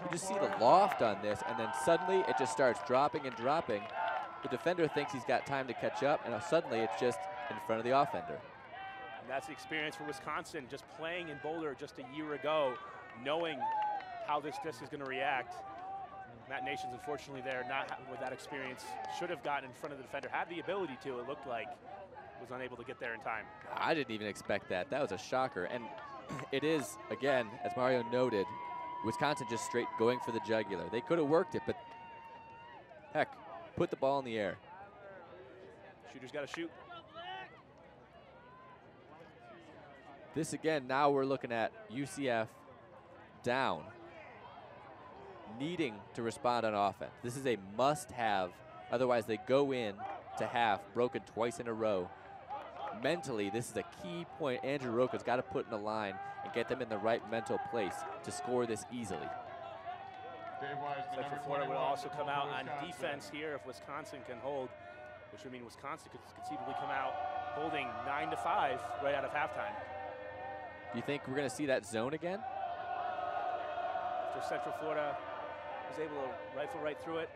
You just see the loft on this, and then suddenly it just starts dropping and dropping. The defender thinks he's got time to catch up, and suddenly it's just in front of the offender. And that's the experience for Wisconsin, just playing in Boulder just a year ago, knowing how this disc is going to react. Matt Nations, unfortunately, there, not with that experience, should have gotten in front of the defender, had the ability to, it looked like, was unable to get there in time. I didn't even expect that. That was a shocker. And it is, again, as Mario noted, Wisconsin just straight going for the jugular. They could have worked it, but heck, put the ball in the air. Shooter's got to shoot. This again, now we're looking at UCF down, needing to respond on offense. This is a must-have, otherwise they go in to half, broken twice in a row. Mentally, this is a key point Andrew Roca's got to put in the line and get them in the right mental place to score this easily. Central Florida will also come out on defense here if Wisconsin can hold, which would mean Wisconsin could conceivably come out holding 9-5 right out of halftime. Do you think we're going to see that zone again? After Central Florida was able to rifle right through it.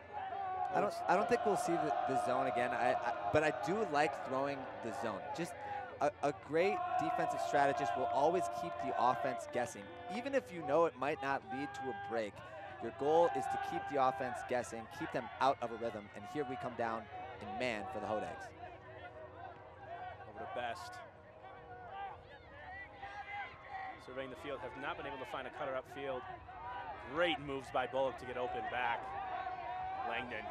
I don't think we'll see the zone again, but I do like throwing the zone. Just a great defensive strategist will always keep the offense guessing. Even if you know it might not lead to a break, your goal is to keep the offense guessing, keep them out of a rhythm, and here we come down in man for the Hodags. Over to Best. Surveying the field, have not been able to find a cutter upfield. Great moves by Bullock to get open back. Langdon.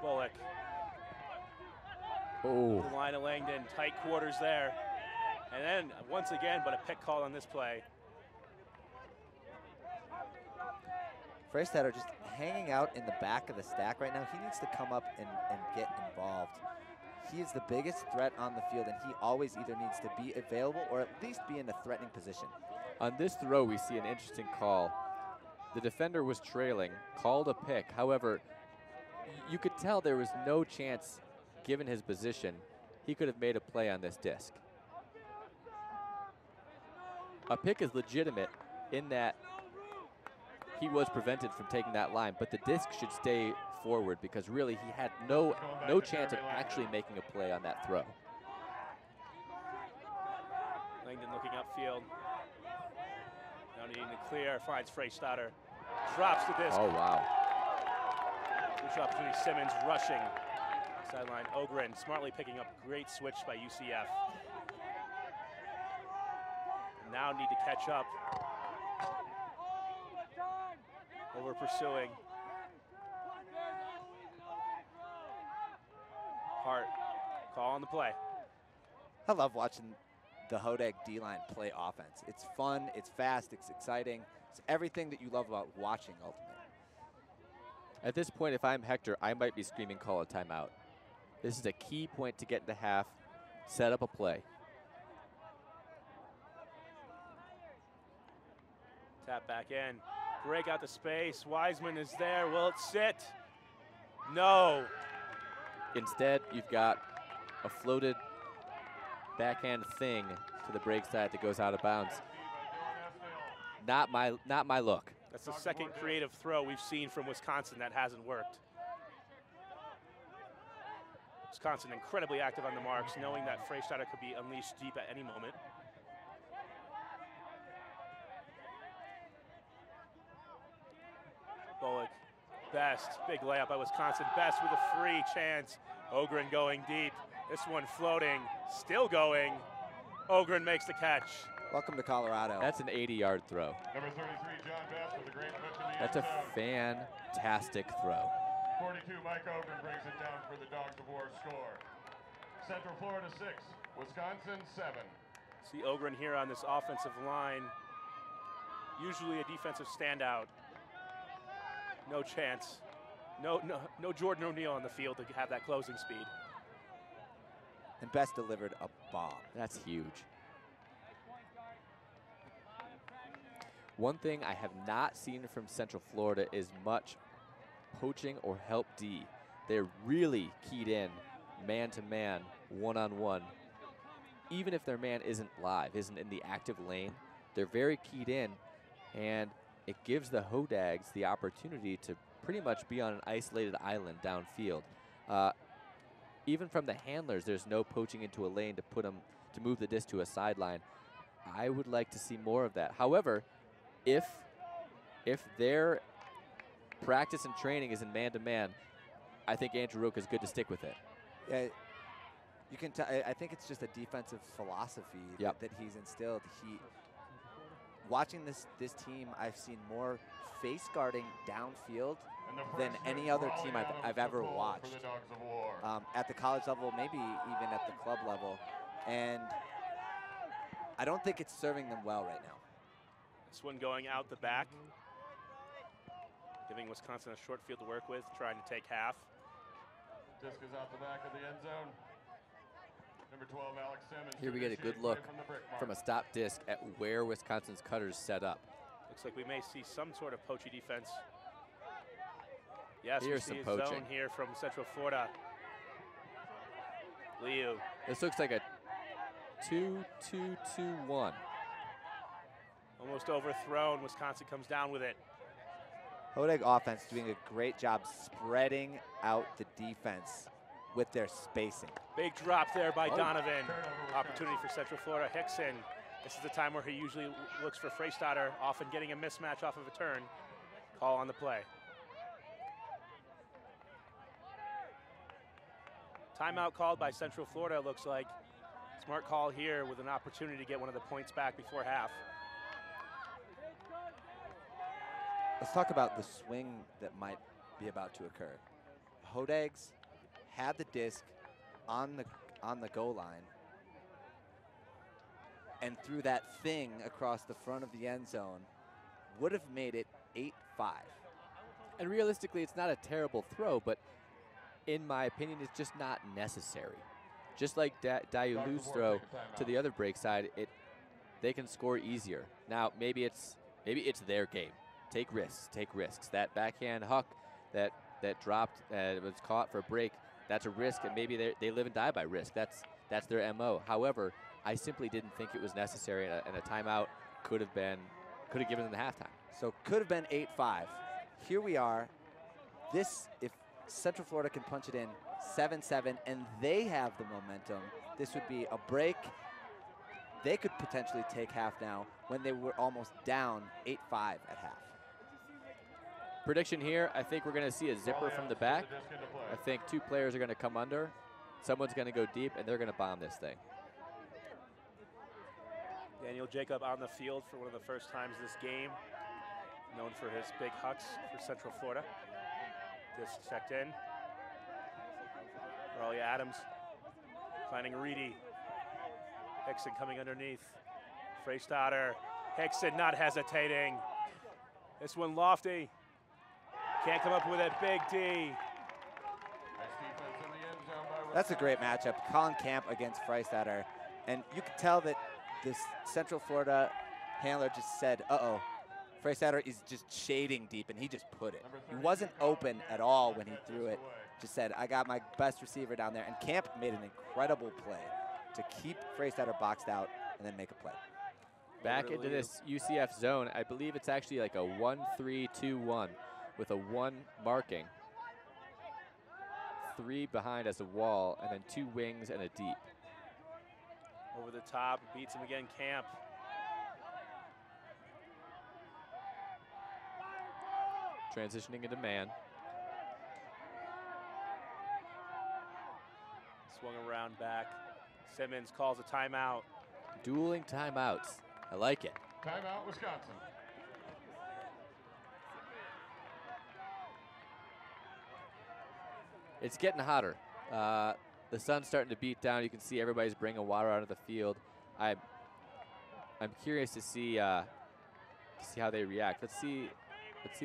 Bullock. Oh. The line of Langdon, tight quarters there. And then once again, but a pick call on this play. Freistetter just hanging out in the back of the stack right now. He needs to come up and get involved. He is the biggest threat on the field, and he always either needs to be available or at least be in a threatening position. On this throw, we see an interesting call. The defender was trailing, called a pick. However, you could tell there was no chance, given his position, he could have made a play on this disc. A pick is legitimate in that he was prevented from taking that line, but the disc should stay forward because really he had no chance of actually making a play on that throw. Langdon looking upfield. Now needing to clear, finds Freistetter. Drops the disc. Oh, wow. Huge opportunity, Simmons rushing. Sideline, Ogren smartly picking up great switch by UCF. Now need to catch up. Over pursuing. Hart, call on the play. I love watching the Hodag D-line play offense. It's fun, it's fast, it's exciting. It's everything that you love about watching Ultimate. At this point, if I'm Hector, I might be screaming call a timeout. This is a key point to get into half, set up a play. Tap back in, break out the space. Wiseman is there, will it sit? No. Instead, you've got a floated backhand thing to the break side that goes out of bounds. Not my look. That's the second creative throw we've seen from Wisconsin that hasn't worked. Wisconsin incredibly active on the marks, knowing that Freistetter could be unleashed deep at any moment. Bullock, Best, big layup by Wisconsin. Best with a free chance. Ogren going deep. This one floating, still going. Ogren makes the catch. Welcome to Colorado. That's an 80-yard throw. Number 33, John Best with a great pitch in the That's end a zone. fantastic throw. 42, Mike Ogren brings it down for the Dogs of War score. Central Florida 6, Wisconsin 7. See Ogren here on this offensive line. Usually a defensive standout. No chance. No Jordan O'Neal on the field to have that closing speed. And Best delivered a bomb. That's huge. One thing I have not seen from Central Florida is much poaching or help D. They're really keyed in man-to-man, one-on-one. Even if their man isn't live, isn't in the active lane, they're very keyed in, and it gives the Hodags the opportunity to pretty much be on an isolated island downfield. Even from the handlers, there's no poaching into a lane to put them to move the disc to a sideline. I would like to see more of that. However, if their practice and training is in man-to-man, I think Andrew Rook is good to stick with it. Yeah, you can. I think it's just a defensive philosophy that he's instilled. Watching this team, I've seen more face guarding downfield than any other team I've ever watched at the college level, maybe even at the club level, and I don't think it's serving them well right now. This one going out the back, giving Wisconsin a short field to work with, trying to take half. Disc is out the back of the end zone. Number 12, Alex Simmons. Here we get a good look from a stop disc at where Wisconsin's cutters set up. Looks like we may see some sort of poachy defense. Yes, Here's we see some a poaching zone here from Central Florida. Liu. This looks like a 2-2-2-1. Almost overthrown. Wisconsin comes down with it. Hodag offense doing a great job spreading out the defense with their spacing. Big drop there by Donovan. Opportunity for Central Florida. Hickson. This is the time where he usually looks for Freistatter, often getting a mismatch off of a turn. Call on the play. Timeout called by Central Florida, it looks like. Smart call here with an opportunity to get one of the points back before half. Let's talk about the swing that might be about to occur. Hodags had the disc on the goal line and threw that thing across the front of the end zone, would have made it 8-5. And realistically, it's not a terrible throw, but in my opinion, it's just not necessary. Just like Dayulu's throw to the other break side, they can score easier. Now, maybe it's their game. Take risks. That backhand huck that dropped, was caught for a break, that's a risk, and maybe they live and die by risk. That's their MO. However, I simply didn't think it was necessary, and a timeout could have given them the halftime. So could have been 8-5. Here we are. If Central Florida can punch it in 7-7 and they have the momentum, this would be a break. They could potentially take half now when they were almost down 8-5 at half. Prediction here, I think we're going to see a zipper from the back. I think two players are going to come under. Someone's going to go deep, and they're going to bomb this thing. Daniel Jacob on the field for one of the first times this game. Known for his big hucks for Central Florida. Disc checked in. Raleigh Adams finding Reedy. Hickson coming underneath. Freistatter. Hickson not hesitating. This one lofty. Can't come up with a big D. That's a great matchup. Colin Camp against Freistatter. And you can tell that this Central Florida handler just said, uh-oh, Freistatter is just shading deep, and he just put it. He wasn't open at all when he threw it. Just said, I got my best receiver down there. And Camp made an incredible play to keep Freistatter boxed out and then make a play. Back into this UCF zone. I believe it's actually like a 1-3-2-1 with a 1 marking. 3 behind as a wall, and then 2 wings and a deep. Over the top, beats him again, Camp. Transitioning into man. Swung around back. Simmons calls a timeout. Dueling timeouts. I like it. Timeout, Wisconsin. It's getting hotter. The sun's starting to beat down. You can see everybody's bringing water out of the field. I'm curious to see how they react. Let's see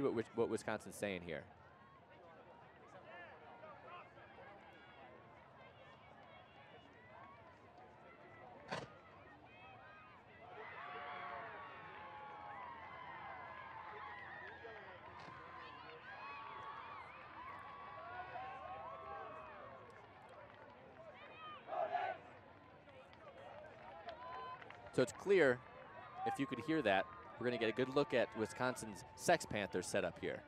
what Wisconsin's saying here. So it's clear, if you could hear that, we're going to get a good look at Wisconsin's Sex Panthers setup here.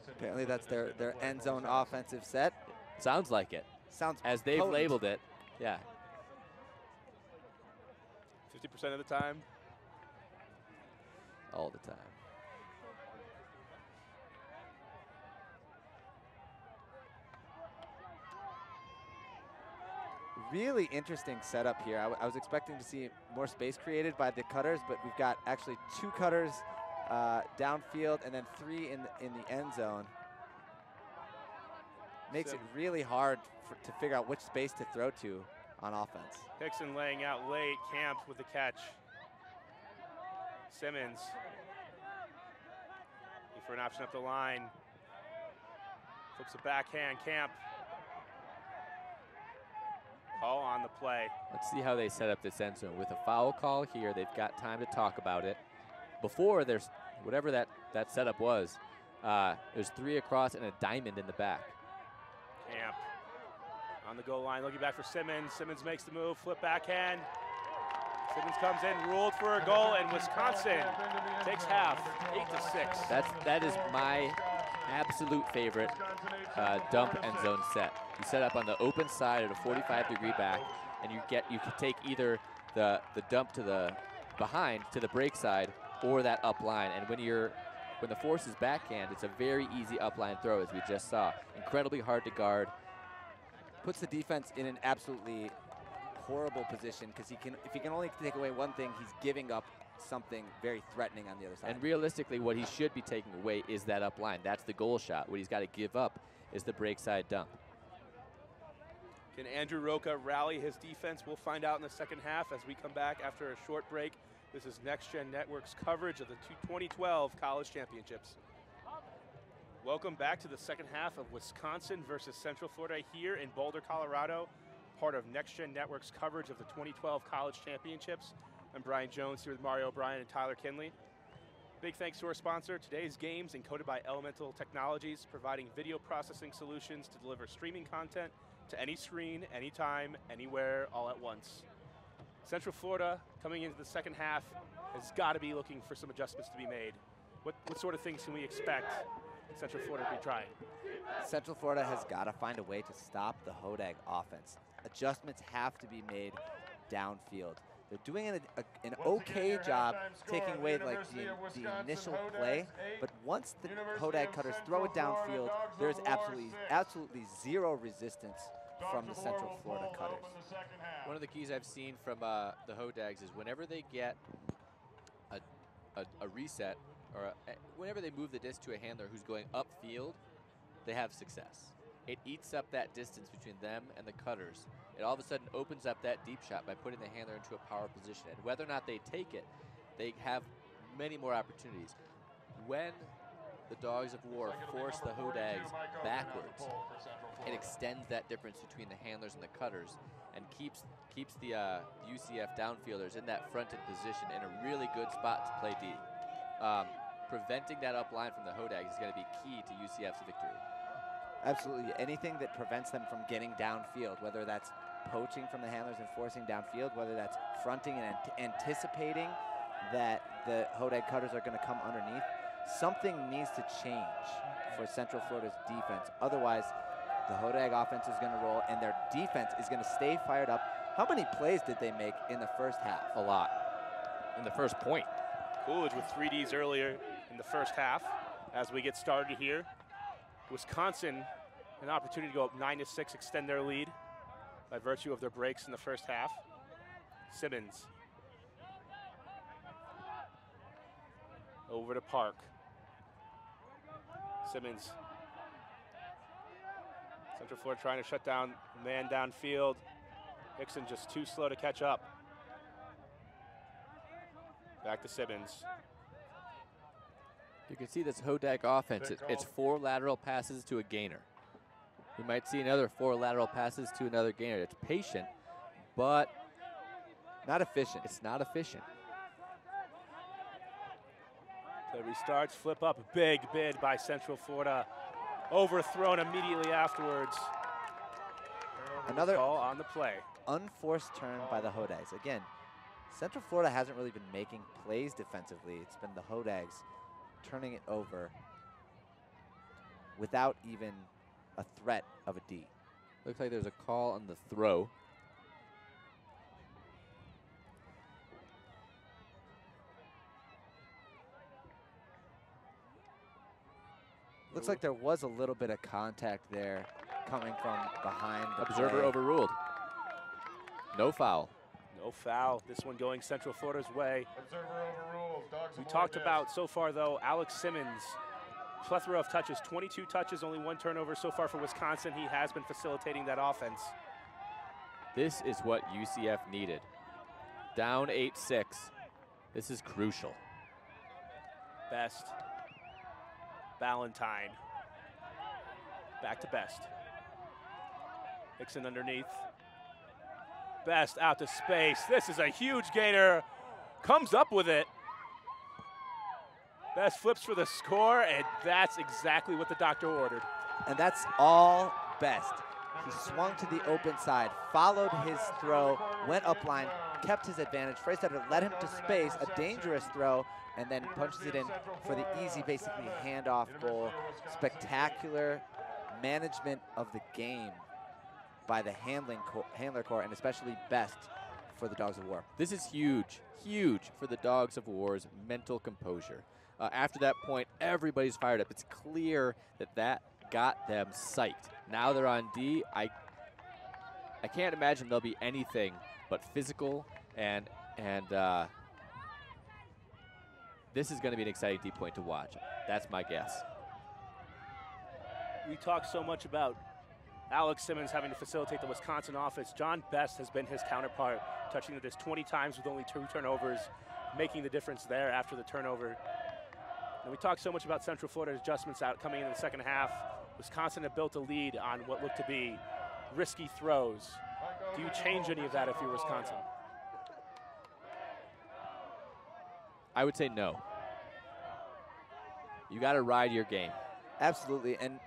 Apparently that's their end zone offensive set. Sounds like it. Sounds as they've potent. labeled it. Yeah. 50% of the time. All the time. Really interesting setup here. I was expecting to see more space created by the cutters, but we've got actually 2 cutters downfield and then 3 in the end zone. Makes it really hard to figure out which space to throw to on offense. Hickson laying out late. Camp with the catch. Simmons looking for an option up the line. Flips a backhand. Camp. Call on the play. Let's see how they set up this end zone. With a foul call here, they've got time to talk about it. Before, there's whatever that setup was, there's 3 across and a diamond in the back. Camp on the goal line, looking back for Simmons. Simmons makes the move, flip backhand. Simmons comes in, ruled for a goal, and Wisconsin takes half, 8-6. That is my absolute favorite dump end zone set. You set up on the open side at a 45-degree back, and you can take either the dump to the behind to the break side or that up line. And when the force is backhand, it's a very easy upline throw, as we just saw. Incredibly hard to guard. Puts the defense in an absolutely horrible position because if he can only take away one thing, he's giving up something very threatening on the other side. And realistically, what he should be taking away is that up line. That's the goal shot. What he's got to give up is the break side dump. Can Andrew Roca rally his defense? We'll find out in the second half as we come back after a short break. This is Next Gen Network's coverage of the 2012 College Championships. Welcome back to the second half of Wisconsin versus Central Florida here in Boulder, Colorado, part of Next Gen Network's coverage of the 2012 College Championships. I'm Brian Jones here with Mario O'Brien and Tyler Kinley. Big thanks to our sponsor. Today's games encoded by Elemental Technologies, providing video processing solutions to deliver streaming content to any screen, anytime, anywhere, all at once. Central Florida, coming into the second half, has got to be looking for some adjustments to be made. What sort of things can we expect Central Florida to be trying? Central Florida has got to find a way to stop the Hodag offense. Adjustments have to be made downfield. They're doing an okay job taking away like the initial play, but once the Hodag cutters throw it downfield, there's absolutely zero resistance from the Central Florida cutters. One of the keys I've seen from the Hodags is whenever they get a reset, or whenever they move the disc to a handler who's going upfield, they have success. It eats up that distance between them and the cutters. It all of a sudden opens up that deep shot by putting the handler into a power position. And whether or not they take it, they have many more opportunities. When the Dogs of War force the Hodags backwards, it extends that difference between the handlers and the cutters and keeps the UCF downfielders in that fronted position in a really good spot to play D. Preventing that up line from the Hodags is going to be key to UCF's victory. Absolutely. Anything that prevents them from getting downfield, whether that's poaching from the handlers and forcing downfield, whether that's fronting and anticipating that the Hodag cutters are going to come underneath, something needs to change for Central Florida's defense. Otherwise, the Hodag offense is going to roll and their defense is going to stay fired up. How many plays did they make in the first half? A lot. In the first point. Coolidge with 3Ds earlier in the first half. As we get started here, Wisconsin, an opportunity to go up 9-6, extend their lead by virtue of their breaks in the first half. Simmons. Over to Park. Simmons. Central Florida trying to shut down man downfield. Hickson just too slow to catch up. Back to Simmons. You can see this Hodag offense. It's 4 lateral passes to a gainer. We might see another 4 lateral passes to another gainer. It's patient, but not efficient. It's not efficient. So it restarts, flip up, big bid by Central Florida. Overthrown immediately afterwards. Another call on the play. unforced turn by the Hodags. Again, Central Florida hasn't really been making plays defensively. It's been the Hodags turning it over without even a threat of a D. Looks like there's a call on the throw. Looks like there was a little bit of contact there coming from behind the Observer play. overruled. No foul. No foul. This one going Central Florida's way. Observer overrules. Dogs We of War talked disc. about so far, though, Alex Simmons, plethora of touches, 22 touches, only 1 turnover so far for Wisconsin. He has been facilitating that offense. This is what UCF needed. Down 8-6. This is crucial. Best. Ballantyne. Back to Best. Hickson underneath. Best out to space. This is a huge gainer. Comes up with it. Best flips for the score, and that's exactly what the doctor ordered. And that's all Best. He swung to the open side, followed his throw, went up line, kept his advantage. Freistetter led him to space, a dangerous throw, and then punches it in for the easy, basically, handoff goal. Spectacular management of the game by the handler core, and especially Best for the Dogs of War. This is huge, huge for the Dogs of War's mental composure. After that point, everybody's fired up. It's clear that that got them psyched. Now they're on D. I can't imagine they'll be anything but physical, and this is going to be an exciting D point to watch. That's my guess. We talk so much about Alex Simmons having to facilitate the Wisconsin offense. John Best has been his counterpart, touching the disc 20 times with only 2 turnovers, making the difference there after the turnover. And we talk so much about Central Florida's adjustments out coming in the second half. Wisconsin have built a lead on what looked to be risky throws. Do you change any of that if you're Wisconsin? I would say no. You got to ride your game. Absolutely, and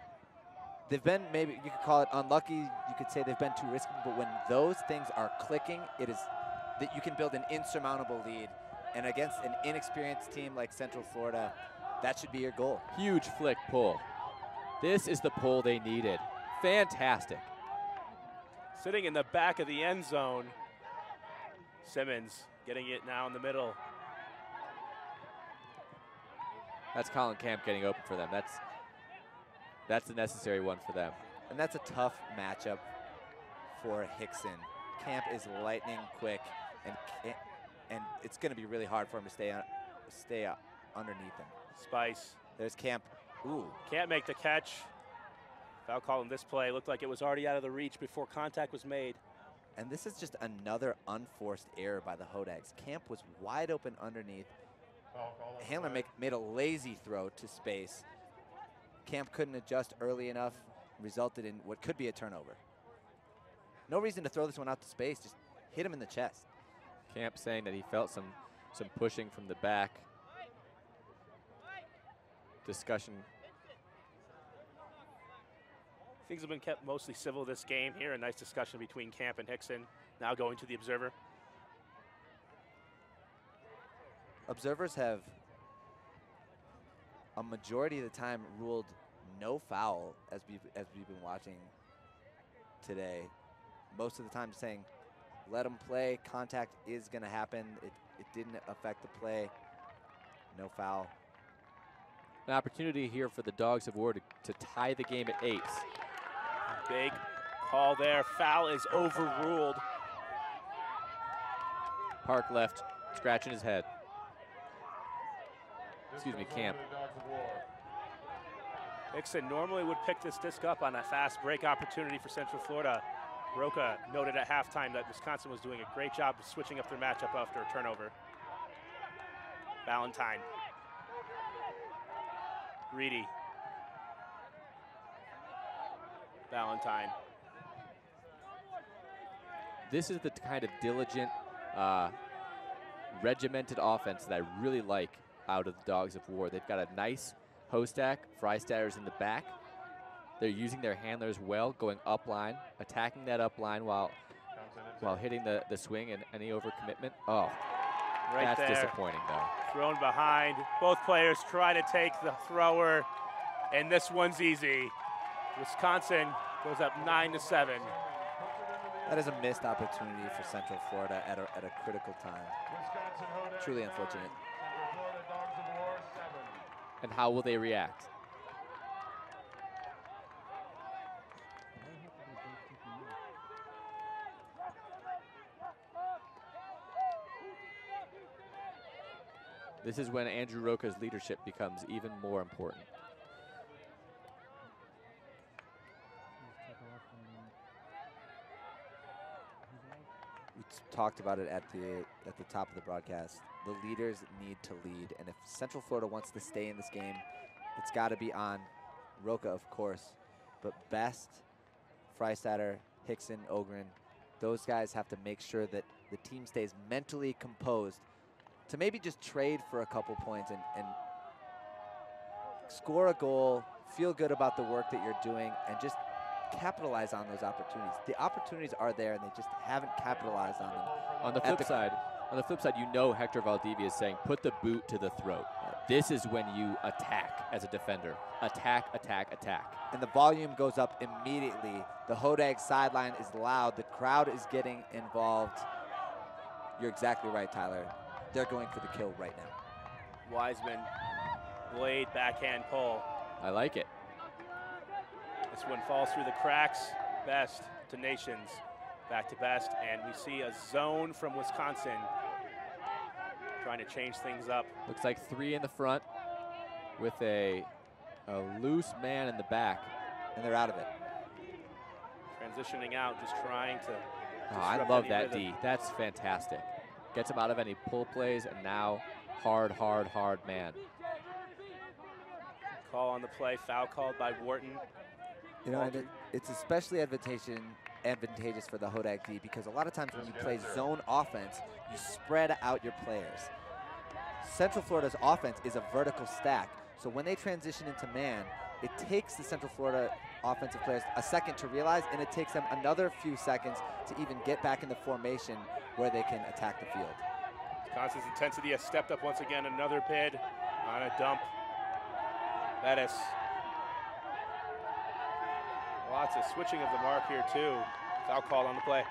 they've been, maybe you could call it unlucky, you could say they've been too risky, but when those things are clicking, it is that you can build an insurmountable lead. And against an inexperienced team like Central Florida, that should be your goal. Huge flick pull. This is the pull they needed. Fantastic. Sitting in the back of the end zone, Simmons getting it now in the middle. That's Colin Camp getting open for them. That's the necessary one for them. And that's a tough matchup for Hickson. Camp is lightning quick, and it's going to be really hard for him to stay underneath him. Spice. There's Camp. Ooh. Can't make the catch. Foul call in this play. Looked like it was already out of the reach before contact was made. And this is just another unforced error by the Hodags. Camp was wide open underneath. Handler made a lazy throw to space. Camp couldn't adjust early enough, resulted in what could be a turnover. No reason to throw this one out to space, just hit him in the chest. Camp saying that he felt some pushing from the back. Discussion. Things have been kept mostly civil this game here. A nice discussion between Camp and Hickson. Now going to the observer. Observers have a majority of the time ruled no foul as we've been watching today. Most of the time saying, let them play, contact is gonna happen. It didn't affect the play, no foul. An opportunity here for the Dogs of War to tie the game at 8. Big call there. Foul is overruled. Park left, scratching his head. Excuse me, Camp. Hickson normally would pick this disc up on a fast break opportunity for Central Florida. Roca noted at halftime that Wisconsin was doing a great job of switching up their matchup after a turnover. Ballantyne. Reedy. Ballantyne. This is the kind of diligent, regimented offense that I really like out of the Dogs of War. They've got a nice Hostak. Freistatter's in the back. They're using their handlers well, going up line, attacking that up line while hitting the swing and any overcommitment. Oh, Right that's there. disappointing, though. Thrown behind. Both players try to take the thrower, and this one's easy. Wisconsin goes up 9-7. That is a missed opportunity for Central Florida at a critical time. Truly unfortunate. And how will they react? This is when Andrew Roca's leadership becomes even more important. We talked about it at the top of the broadcast. The leaders need to lead, and if Central Florida wants to stay in this game, it's got to be on Roca, of course, but Best, Freistatter, Hickson, Ogren, those guys have to make sure that the team stays mentally composed to maybe just trade for a couple points and score a goal, feel good about the work that you're doing, and just capitalize on those opportunities. The opportunities are there, and they just haven't capitalized on them. On the flip side, you know Hector Valdivia is saying, put the boot to the throat. This is when you attack as a defender. Attack, attack, attack. And the volume goes up immediately. The Hodag sideline is loud. The crowd is getting involved. You're exactly right, Tyler. They're going for the kill right now. Wiseman, blade, backhand pull. I like it. This one falls through the cracks. Best to Nations. Back to Best, and we see a zone from Wisconsin trying to change things up. Looks like 3 in the front with a loose man in the back. And they're out of it. Transitioning out, just trying to Oh, I disrupt love any that rhythm. D. That's fantastic. Gets him out of any pull plays, and now hard man. Call on the play, foul called by Wharton. You know, and it's especially advantageous for the Hodag D because a lot of times when you play zone offense, you spread out your players. Central Florida's offense is a vertical stack, so when they transition into man, it takes the Central Florida offensive players a second to realize, and it takes them another few seconds to even get back in the formation where they can attack the field. Wisconsin's intensity has stepped up once again. Another bid on a dump. Bettis. Lots of switching of the mark here too. Foul called on the play.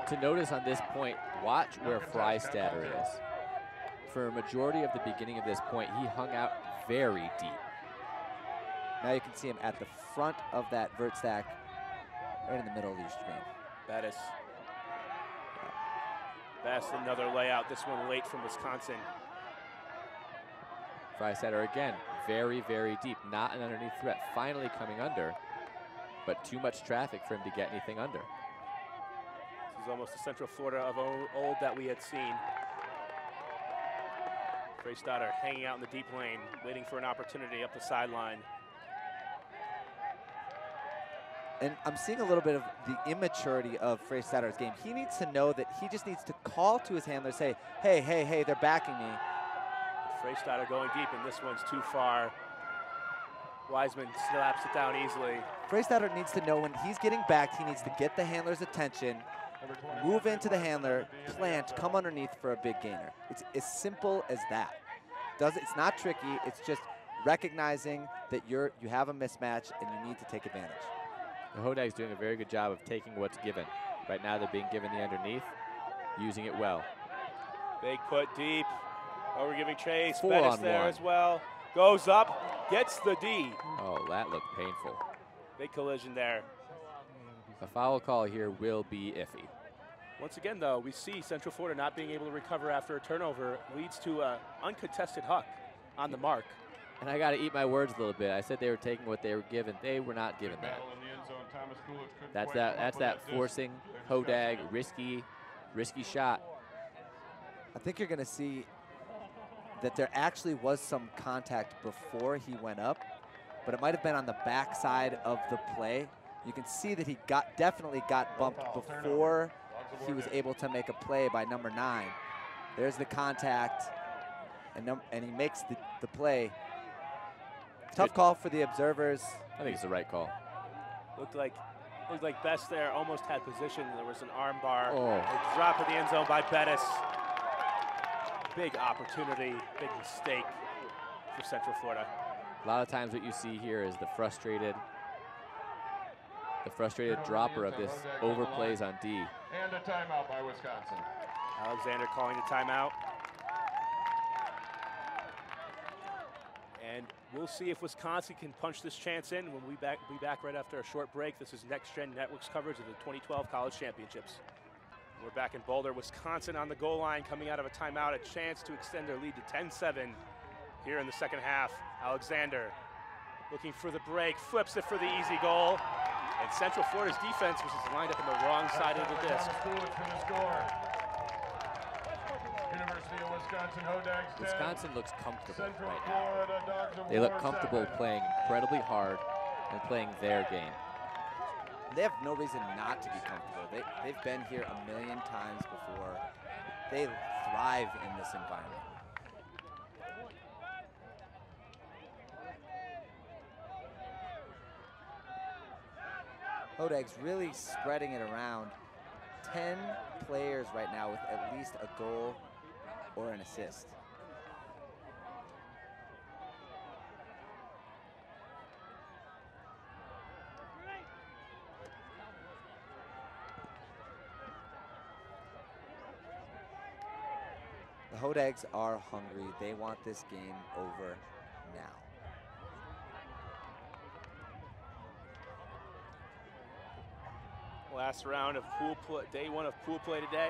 To notice on this point, watch where Freistatter is. For a majority of the beginning of this point, he hung out very deep. Now you can see him at the front of that vert stack, right in the middle of your screen. Bettis. Best, another layout. This one late from Wisconsin. Freistatter again, very deep. Not an underneath threat. Finally coming under, but too much traffic for him to get anything under. This is almost the Central Florida of old that we had seen. Freistatter hanging out in the deep lane, waiting for an opportunity up the sideline. And I'm seeing a little bit of the immaturity of Freistatter's game. He needs to know that he just needs to call to his handler, say, hey, they're backing me. Freistatter going deep, and this one's too far. Wiseman slaps it down easily. Freistatter needs to know when he's getting backed, he needs to get the handler's attention, move into the handler, plant, come underneath for a big gainer. It's as simple as that. It's not tricky, it's just recognizing that you have a mismatch and you need to take advantage. The Hodag's doing a very good job of taking what's given. Right now they're being given the underneath, using it well. Big put deep. Over giving chase. 4 Bettis on there 1. as well. Goes up, gets the D. Oh, that looked painful. Big collision there. A foul call here will be iffy. Once again, though, we see Central Florida not being able to recover after a turnover leads to an uncontested huck on the mark. And I got to eat my words a little bit. I said they were taking what they were given. They were not given that. That's that forcing Hodag risky shot. I think you're going to see that there actually was some contact before he went up, but it might have been on the backside of the play. You can see that he definitely got bumped before he was able to make a play by number 9. There's the contact, and he makes the play. Tough call for the observers. I think it's the right call. Looked like Best there almost had position. There was an arm bar. Oh. A drop at the end zone by Bettis. Big opportunity, big mistake for Central Florida. A lot of times what you see here is the frustrated dropper of this overplays on D. And a timeout by Wisconsin. Alexander calling the timeout. And we'll see if Wisconsin can punch this chance in when we be back right after a short break. This is Next Gen Network's coverage of the 2012 College Championships. We're back in Boulder, Wisconsin on the goal line, coming out of a timeout, a chance to extend their lead to 10-7 here in the second half. Alexander looking for the break, flips it for the easy goal. And Central Florida's defense was just lined up on the wrong side of the disc. University of Wisconsin Hodags 10. Wisconsin looks comfortable Central right now. Florida Dogs of They look War comfortable 7. playing incredibly hard and playing their game. They have no reason not to be comfortable. They've been here a million times before. They thrive in this environment. Hodags really spreading it around. 10 players right now with at least a goal or an assist. The Hodags are hungry. They want this game over now. Last round of pool play, day one of pool play today.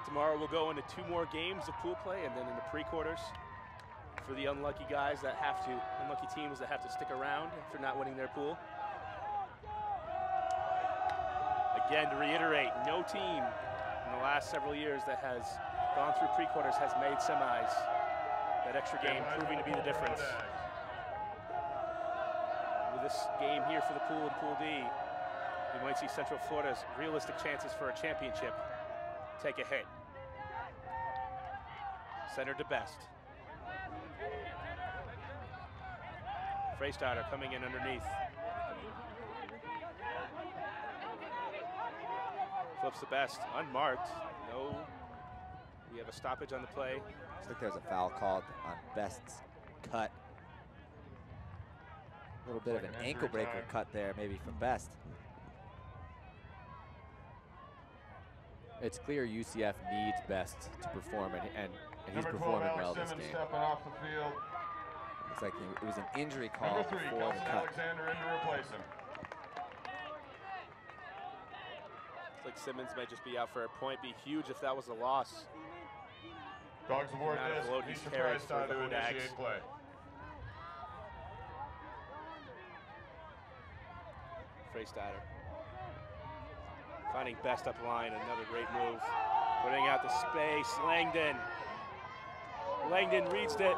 Tomorrow we'll go into 2 more games of pool play and then into pre-quarters for the unlucky teams that have to stick around after not winning their pool. Again, to reiterate, no team in the last several years that has gone through pre-quarters has made semis. That extra game proving to be the difference. With this game here for the pool and Pool D, we might see Central Florida's realistic chances for a championship take a hit. Center to Best. Freystarter coming in underneath. Flips the Best, unmarked. No, we have a stoppage on the play. Looks like there's a foul called on Best's cut. A little bit of an ankle breaker cut there, maybe from Best. It's clear UCF needs Best to perform, and he's performing well this game. Stepping off the field. Looks like it was an injury call Number 3 before the comes cut. Alexander in to replace him. Looks like Simmons may just be out for a point. Be huge if that was a loss. Dogs of War amount of disc. load he's carried for Freystarter the to Hodags. initiate play. Freystarter. Finding Best up line, another great move. Putting out the space, Langdon. Langdon reads it.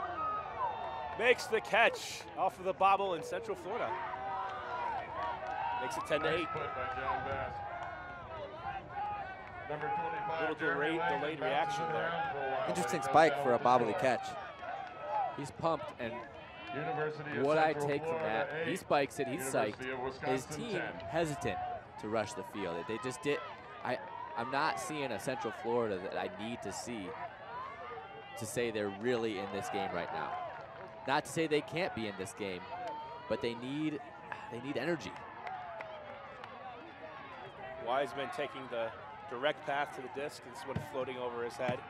Makes the catch off of the bobble in Central Florida. Makes it 10-8. Nice put by John Best. Number 25, Little Jeremy Langdon delayed bounces reaction it there. around for a while, Interesting but he spike goes for a down with bobbly the catch. He's pumped, and University of what I Central take from Florida, that, he 8, spikes it, he's psyched. University of His Wisconsin, team 10. hesitant to rush the field. They just did. I'm not seeing a Central Florida that I need to see to say they're really in this game right now. Not to say they can't be in this game, but they need energy. Wiseman taking the direct path to the disc. This one floating over his head.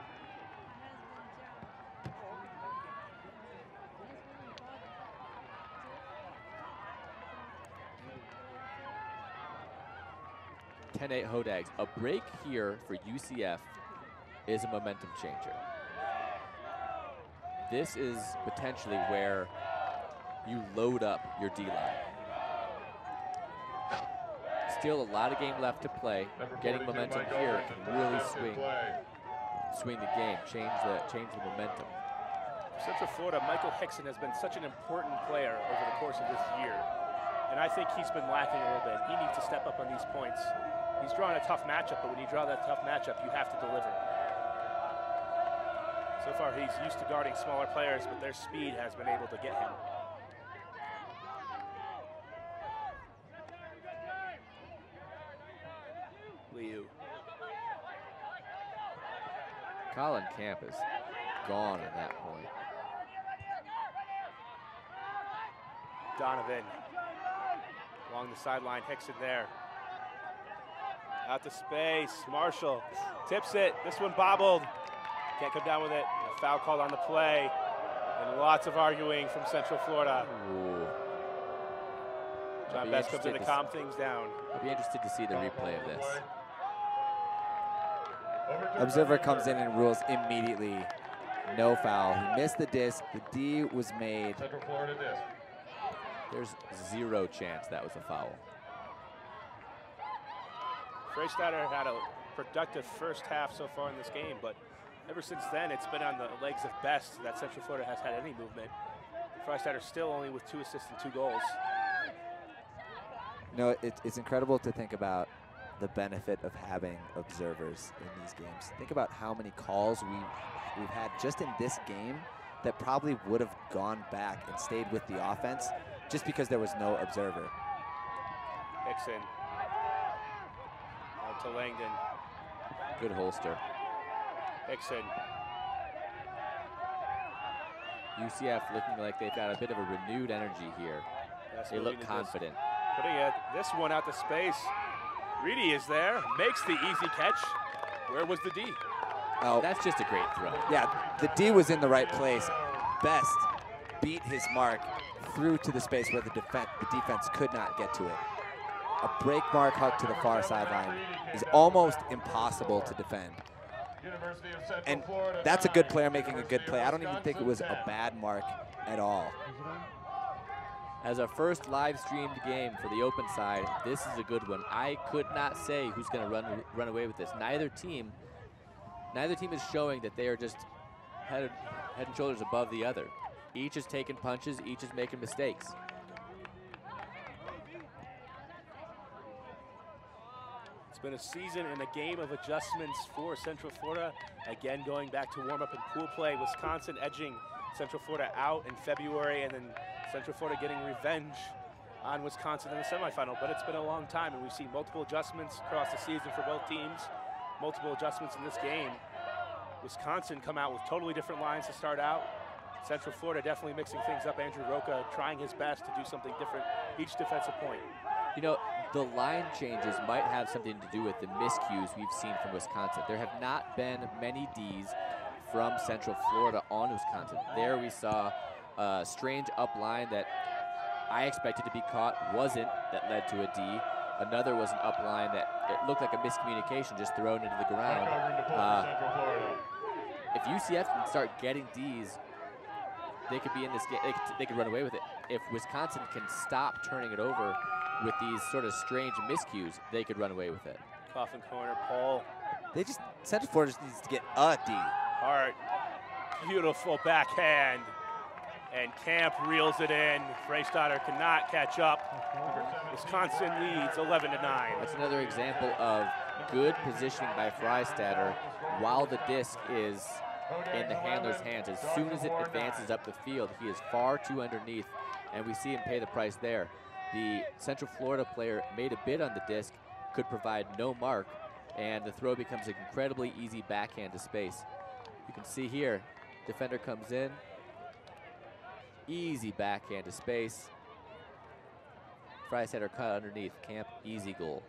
(10-8) Hodags. A break here for UCF is a momentum changer. This is potentially where you load up your D-line. Still a lot of game left to play. Number Getting 42, momentum Mike here Overton, can really defensive swing play. the game, change the momentum. Central Florida, Michael Hickson has been such an important player over the course of this year. And I think he's been lacking a little bit. He needs to step up on these points. He's drawing a tough matchup, but when you draw that tough matchup, you have to deliver. So far, he's used to guarding smaller players, but their speed has been able to get him. Colin Camp is gone at that point. Donovan along the sideline, Hickson there. Out to space, Marshall tips it. This one bobbled. Can't come down with it. A foul called on the play. And lots of arguing from Central Florida. Ooh. John Best comes in to calm things down. I'll be interested to see the replay of this. Observer comes in and rules immediately. No foul. He missed the disc. The D was made. Central Florida disc. There's zero chance that was a foul. Freistatter had a productive first half so far in this game, but ever since then, it's been on the legs of Best that Central Florida has had any movement. Freistatter still only with 2 assists and 2 goals. You know, it's incredible to think about the benefit of having observers in these games. Think about how many calls we've had just in this game that probably would have gone back and stayed with the offense just because there was no observer. Hickson out to Langdon. Good holster. Hickson. UCF looking like they've got a bit of a renewed energy here. That's They look moving to confident. Putting this one out to space. Reedy is there, makes the easy catch. Where was the D? Oh, That's just a great throw. yeah, the D was in the right place. Best beat his mark through to the space where the defense could not get to it. A break mark hook to the far sideline is almost impossible to defend. University of Central And Florida that's a good 9, player making a good University play. of I don't even think it was a Wisconsin 10. bad mark at all. As our first live streamed game for the open side, this is a good one. I could not say who's going to run away with this. Neither team is showing that they are just head and shoulders above the other. Each is taking punches, each is making mistakes. It's been a season and a game of adjustments for Central Florida. Again, going back to warm up and pool play. Wisconsin edging Central Florida out in February, and then Central Florida getting revenge on Wisconsin in the semifinal. But it's been a long time, and we've seen multiple adjustments across the season for both teams. Multiple adjustments in this game. Wisconsin come out with totally different lines to start out. Central Florida definitely mixing things up. Andrew Roca trying his best to do something different each defensive point. You know, the line changes might have something to do with the miscues we've seen from Wisconsin. There have not been many Ds from Central Florida on Wisconsin. There we saw a strange up line that I expected to be caught, wasn't, that led to a D. Another was an up line that it looked like a miscommunication, just thrown into the ground. Covering the pull for Central Florida. If UCF can start getting Ds, they could be in this game. They could run away with it. If Wisconsin can stop turning it over with these sort of strange miscues, they could run away with it. Coffin corner, Paul Central Florida just needs to get a D. Hart, beautiful backhand, and Camp reels it in. Freistatter cannot catch up. Wisconsin leads 11-9. That's another example of good positioning by Freistatter while the disc is in the handler's hands. As soon as it advances up the field, he is far too underneath, and we see him pay the price there. The Central Florida player made a bid on the disc, could provide no mark, and the throw becomes an incredibly easy backhand to space. You can see here, defender comes in, easy backhand to space. Freistatter cut underneath, Camp, easy goal.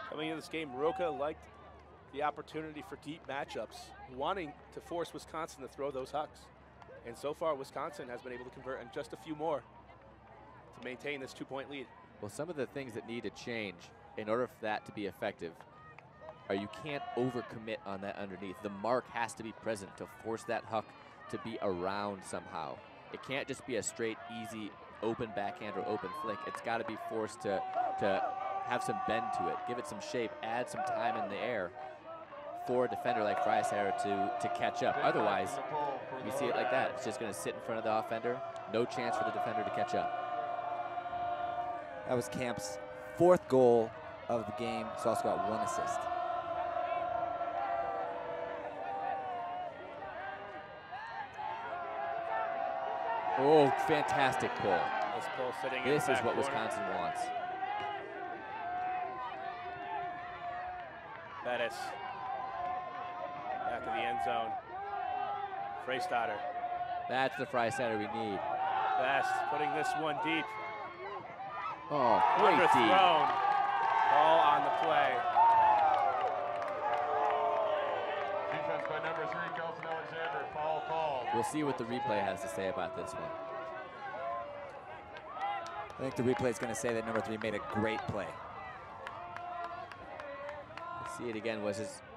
Coming into this game, Roca liked the opportunity for deep matchups, wanting to force Wisconsin to throw those hucks. And so far, Wisconsin has been able to convert in just a few more to maintain this 2-point lead. Well, some of the things that need to change in order for that to be effective are you can't overcommit on that underneath. The mark has to be present to force that huck to be around somehow. It can't just be a straight, easy, open backhand or open flick. It's got to be forced to have some bend to it, give it some shape, add some time in the air for a defender like Freistatter to catch up. Otherwise, we see it like that. It's just going to sit in front of the offender. No chance for the defender to catch up. That was Camp's 4th goal of the game. He's also got 1 assist. Oh, fantastic pull. This pull sitting in This the is back what corner. Wisconsin wants. Bettis. Back of the end zone. Freistatter. That's the Freistatter we need. Best putting this one deep. Oh, great D. Underthrown. Ball on the play. Defense by number 3, Kelton Alexander. Foul called. We'll see what the replay has to say about this one. I think the replay is going to say that number 3 made a great play. Let's see it again.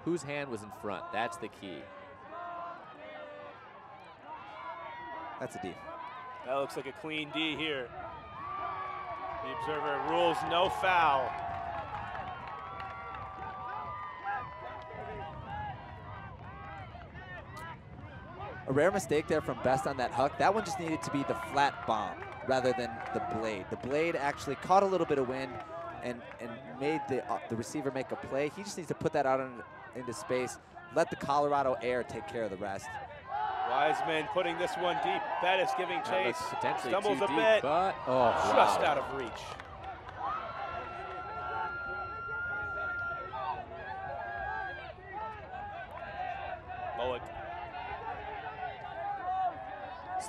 Whose hand was in front? That's the key. That's a D. That looks like a clean D here. The observer rules no foul. A rare mistake there from Best on that huck. That one just needed to be the flat bomb rather than the blade. The blade actually caught a little bit of wind and made the receiver make a play. He just needs to put that out into space, let the Colorado air take care of the rest. Wiseman putting this one deep. Bettis giving chase. Potentially Stumbles too a deep, bit. but oh, Just wow. out of reach. Bullock.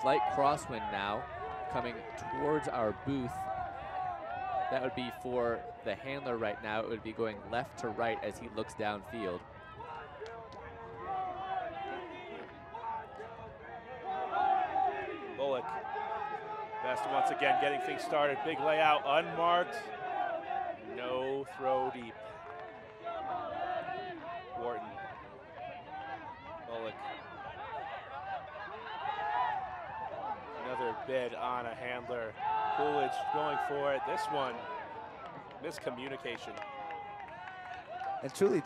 Slight crosswind now coming towards our booth. That would be for the handler right now. It would be going left to right as he looks downfield. Bullock. Best once again getting things started. Big layout, unmarked. No throw deep. Wharton. Bullock. Another bid on a handler. Coolidge going for it. This one, miscommunication. And truly,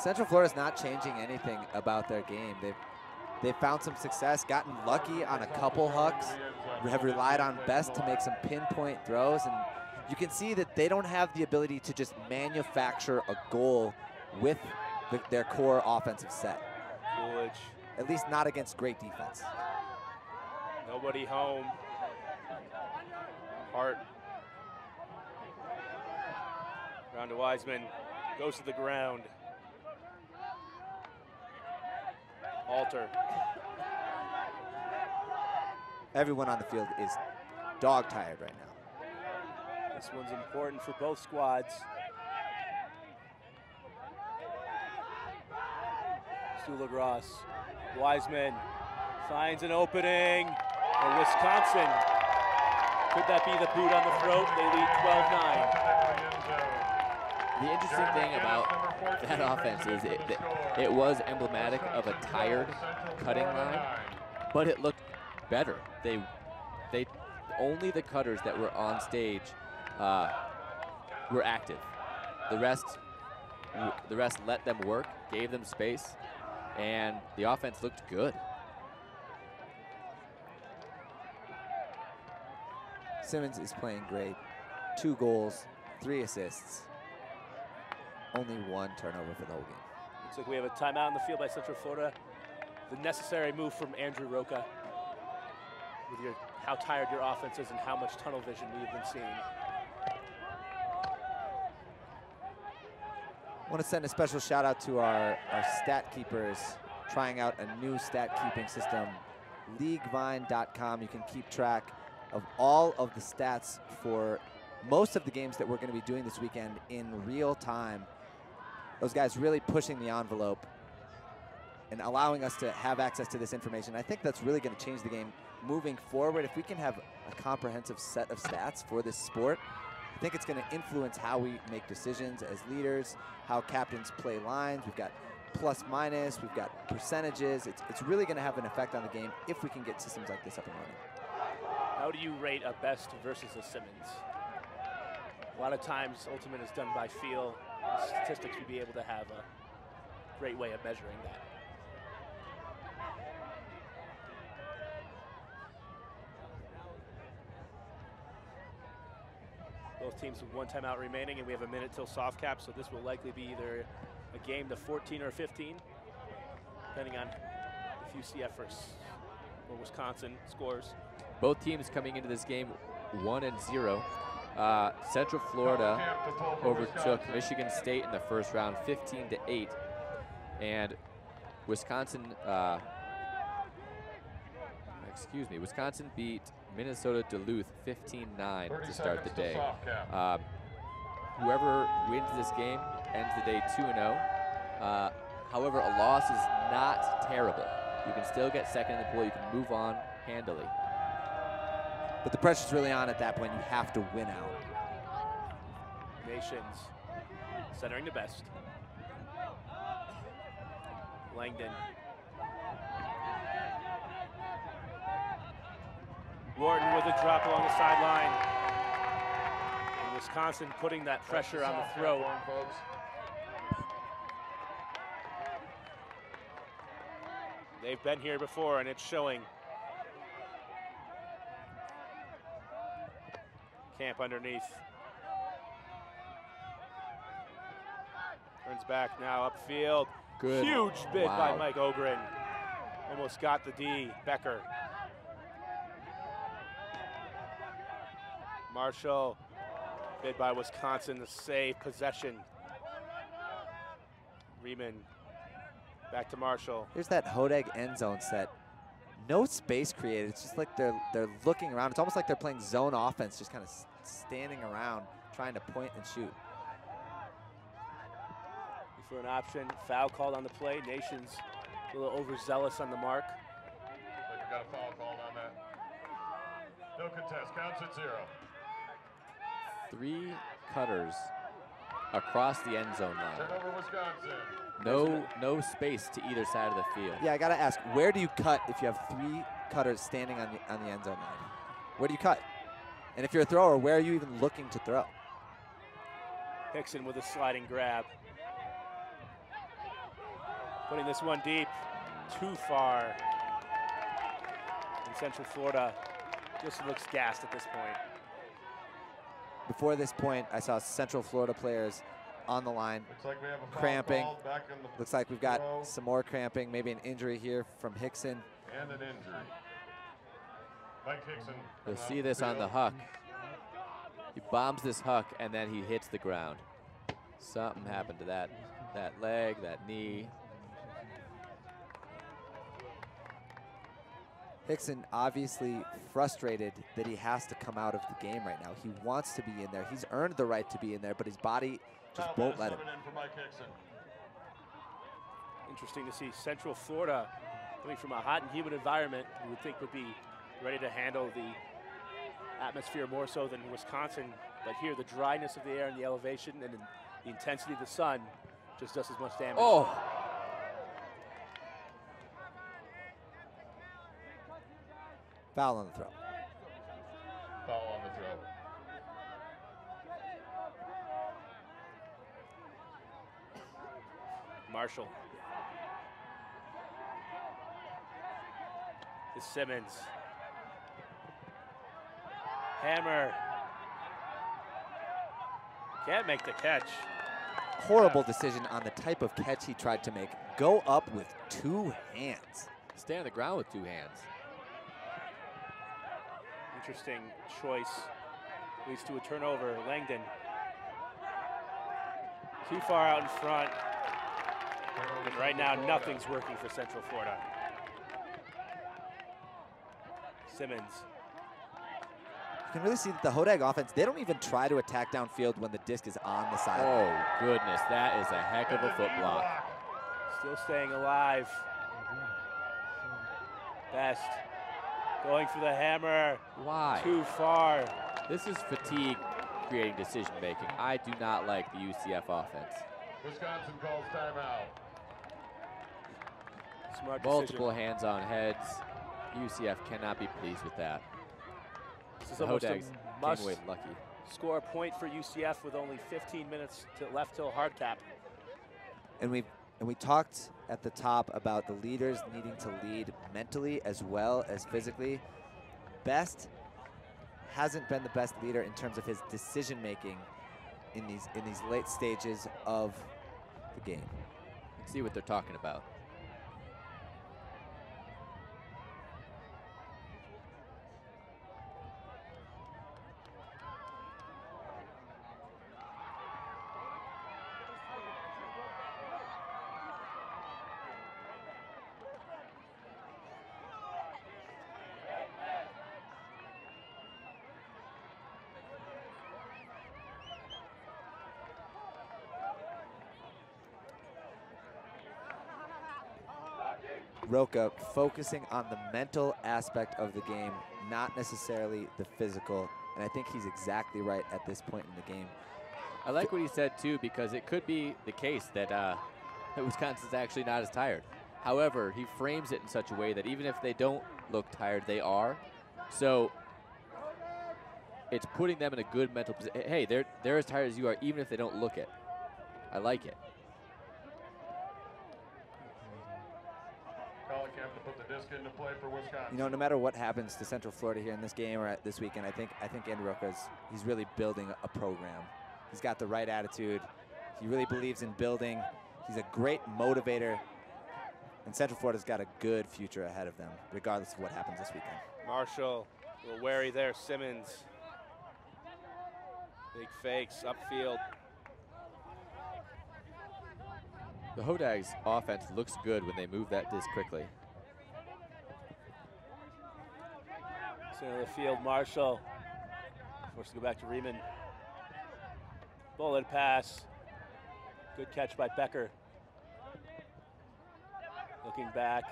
Central Florida's not changing anything about their game. They've found some success, gotten lucky on a couple hucks, have relied on Best to make some pinpoint throws, and you can see that they don't have the ability to just manufacture a goal with their core offensive set. Coolidge. At least not against great defense. Nobody home. Hart. Round to Wiseman. Goes to the ground. Alter. Everyone on the field is dog tired right now. This one's important for both squads. Stula-Gross. Wiseman finds an opening. And Wisconsin. Could that be the boot on the throat? They lead 12-9. The interesting thing about that offense is it was emblematic of a tired cutting line, but it looked better. They only the cutters that were on stage were active. The rest let them work, gave them space, and the offense looked good. Simmons is playing great. 2 goals, 3 assists. Only 1 turnover for the whole game. Looks like we have a timeout in the field by Central Florida. The necessary move from Andrew Roca with how tired your offense is and how much tunnel vision we've been seeing. I want to send a special shout out to our stat keepers trying out a new stat keeping system, leaguevine.com. You can keep track of all of the stats for most of the games that we're going to be doing this weekend in real time. Those guys really pushing the envelope and allowing us to have access to this information. I think that's really going to change the game moving forward. If we can have a comprehensive set of stats for this sport, I think it's going to influence how we make decisions as leaders, how captains play lines. We've got plus minus, we've got percentages. It's really going to have an effect on the game if we can get systems like this up and running. How do you rate a Best versus a Simmons? A lot of times, ultimate is done by feel. Statistics would be able to have a great way of measuring that. Both teams with 1 timeout remaining, and we have a minute till soft cap, so this will likely be either a game to 14 or 15, depending on if UCF or Wisconsin scores. Both teams coming into this game 1-0. Central Florida overtook Michigan State in the first round 15-8. And Wisconsin, Wisconsin beat Minnesota Duluth 15-9 to start the day. Whoever wins this game ends the day 2-0. However, a loss is not terrible. You can still get second in the pool. You can move on handily. But the pressure's really on at that point. You have to win out. Nations centering the best. Langdon. Wharton with a drop along the sideline. And Wisconsin putting that pressure on the throat. They've been here before, and it's showing. Camp underneath. Turns back now upfield. Good. Huge bid by Wow. Mike Ogren. Almost got the D. Becker. Marshall. Bid by Wisconsin to save possession. Riemann. Back to Marshall. Here's that Hodeg end zone set. No space created. It's just like they're looking around. It's almost like they're playing zone offense, just kind of standing around, trying to point and shoot. For an option, foul called on the play. Nations a little overzealous on the mark. Like you got a foul called on that. No contest. Counts at 0. 3 cutters across the end zone line. Turnover, Wisconsin. No space to either side of the field. Yeah, I gotta ask, where do you cut if you have 3 cutters standing on the end zone line? Where do you cut? And if you're a thrower, where are you even looking to throw? Hickson with a sliding grab. Putting this one deep, too far. And Central Florida just looks gassed at this point. Before this point, I saw Central Florida players on the line, Looks like we have a foul cramping. called back in the Looks like we've got row some more cramping, maybe an injury here from Hickson. and an injury. Mike Hickson. You'll coming see off this the on the field. huck. He bombs this huck and then he hits the ground. Something happened to that leg, that knee. Hickson obviously frustrated that he has to come out of the game right now. He wants to be in there. He's earned the right to be in there, but his body just Foul won't minutes let him. coming in for Mike Hickson. Interesting to see Central Florida coming from a hot and humid environment. You would think would be ready to handle the atmosphere more so than Wisconsin. But here, the dryness of the air and the elevation and the intensity of the sun just does as much damage. Oh! Foul on the throw. Foul on the throw. Marshall. To Simmons. Hammer. Can't make the catch. Horrible decision on the type of catch he tried to make. Go up with 2 hands. Stay on the ground with 2 hands. Interesting choice. Leads to a turnover. Langdon. Too far out in front. And right now, nothing's working for Central Florida. Simmons. You can really see that the Hodeg offense, they don't even try to attack downfield when the disc is on the sideline. Oh, goodness. That is a heck of a foot block. Still staying alive. Best. Going for the hammer. Why? Too far. This is fatigue creating decision making. I do not like the UCF offense. Wisconsin calls timeout. Smart Multiple decision. hands on heads. UCF cannot be pleased with that. This is The almost a Hodegs must came away lucky. score a point for UCF with only 15 minutes left till hard cap. And we talked at the top about the leaders needing to lead mentally as well as physically. Best hasn't been the best leader in terms of his decision making in these late stages of the game. Let's see what they're talking about. Roca focusing on the mental aspect of the game, not necessarily the physical. And I think he's exactly right at this point in the game. I like what he said, too, because it could be the case that, that Wisconsin's actually not as tired. However, he frames it in such a way that even if they don't look tired, they are. So it's putting them in a good mental position. Hey, they're as tired as you are, even if they don't look it. I like it. Camp to put the disc into play for Wisconsin. You know, no matter what happens to Central Florida here in this game or this weekend, I think Andy Roca he's really building a program. He's got the right attitude. He really believes in building. He's a great motivator. And Central Florida's got a good future ahead of them, regardless of what happens this weekend. Marshall, a little wary there. Simmons. Big fakes, upfield. The Hodags offense looks good when they move that disc quickly. Center of the field, Marshall. Forced to go back to Riemann. Bullet pass. Good catch by Becker. Looking back.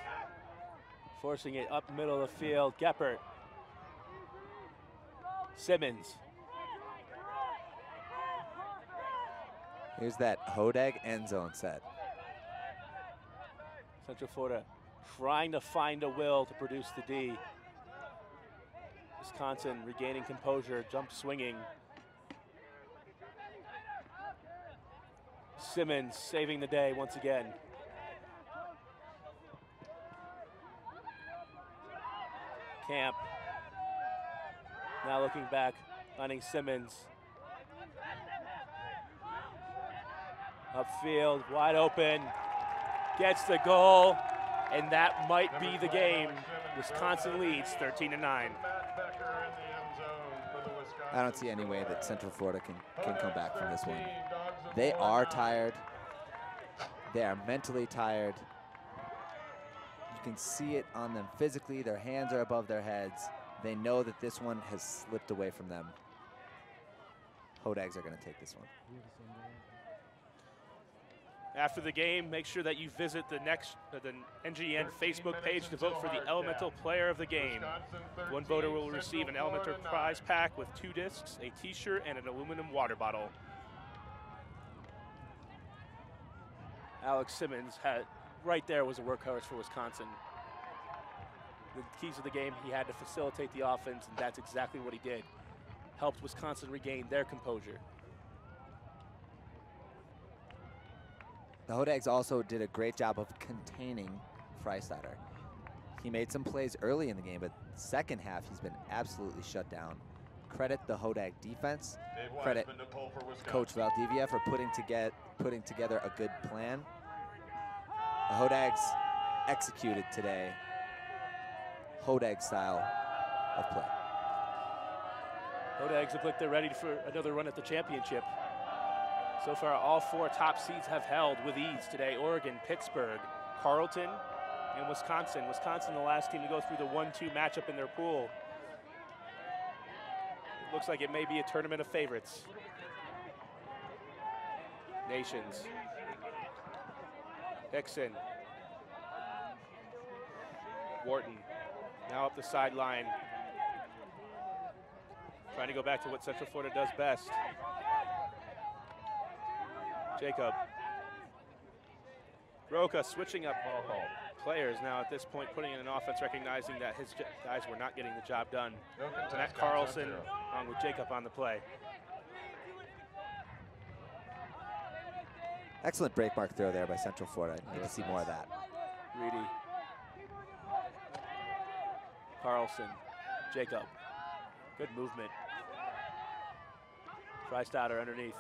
Forcing it up middle of the field. Geppert. Simmons. Here's that Hodag end zone set. Central Florida trying to find a will to produce the D. Wisconsin regaining composure, jump swinging. Simmons saving the day once again. Camp. Now looking back, finding Simmons. Upfield, wide open. Gets the goal, and that might be the game. Wisconsin leads 13-9. I don't see any way that Central Florida can come back from this one. They are tired. They are mentally tired. You can see it on them physically. Their hands are above their heads. They know that this one has slipped away from them. Hodags are going to take this one. After the game, make sure that you visit the NGN Facebook page to vote for the Elemental Player of the Game. One voter will receive an Elemental prize pack with 2 discs, a t-shirt, and an aluminum water bottle. Alex Simmons right there was a workhorse for Wisconsin. The keys of the game, he had to facilitate the offense, and that's exactly what he did. Helped Wisconsin regain their composure. The Hodags also did a great job of containing Freistatter. He made some plays early in the game, but second half he's been absolutely shut down. Credit the Hodag defense. Credit Coach Valdivia for putting together a good plan. The Hodags executed today Hodag style of play. Hodags look like they're ready for another run at the championship. So far, all 4 top seeds have held with ease today. Oregon, Pittsburgh, Carleton, and Wisconsin. Wisconsin, the last team to go through the 1-2 matchup in their pool. It looks like it may be a tournament of favorites. Nations. Hickson. Wharton. Now up the sideline. Trying to go back to what Central Florida does best. Jacob. Roca switching up players now at this point, putting in an offense, recognizing that his guys were not getting the job done. Matt Carlson along with Jacob on the play. Excellent break mark throw there by Central Florida. Need to see more of that. Reedy. Carlson. Jacob. Good movement. Freistatter underneath.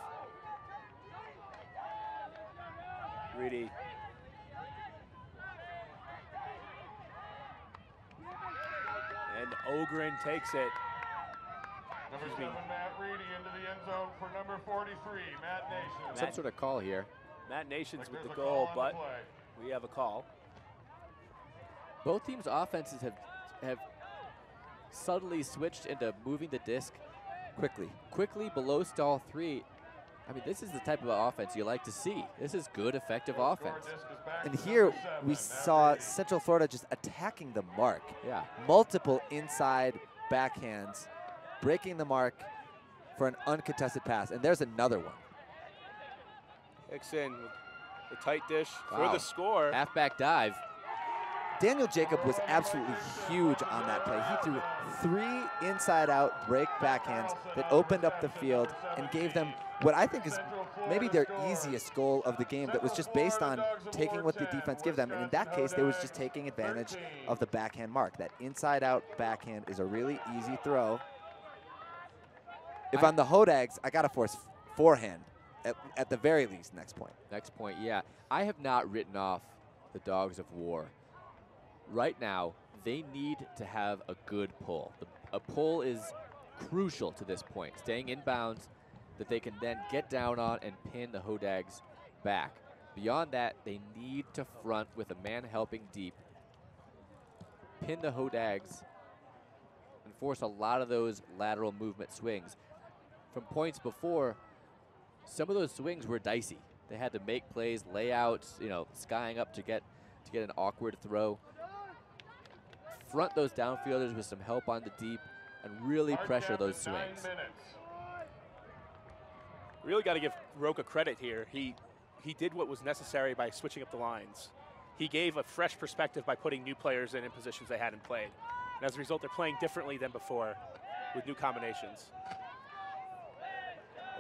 Reedy. And Ogren takes it. Number 7, Matt Reedy into the end zone for number 43, Matt Nations. Some sort of call here. Matt Nations with the goal, but we have a call. Both teams' offenses have subtly switched into moving the disc quickly below stall 3. I mean, this is the type of offense you like to see. This is good, effective offense. And here we saw Central Florida just attacking the mark. Yeah. Multiple inside backhands, breaking the mark for an uncontested pass. And there's another one. Hickson with the tight dish for Wow. the score. Halfback dive. Daniel Jacob was absolutely huge on that play. He threw 3 inside-out break backhands that opened up the field and gave them what I think is maybe their easiest goal of the game, that was just based on taking what the defense give them. And in that case, they was just taking advantage of the backhand mark. That inside-out backhand is a really easy throw. If I'm the Hodags, I got to force forehand at the very least next point. Next point, yeah. I have not written off the Dogs of War. Right now, they need to have a good pull. A pull is crucial to this point. Staying inbounds that they can then get down on and pin the Hodags back. Beyond that, they need to front with a man helping deep, pin the Hodags, and force a lot of those lateral movement swings. From points before, some of those swings were dicey. They had to make plays, layouts, you know, skying up to get an awkward throw. Front those downfielders with some help on the deep and really pressure those swings. Really got to give Roca credit here. He did what was necessary by switching up the lines. He gave a fresh perspective by putting new players in positions they hadn't played. And as a result, they're playing differently than before with new combinations.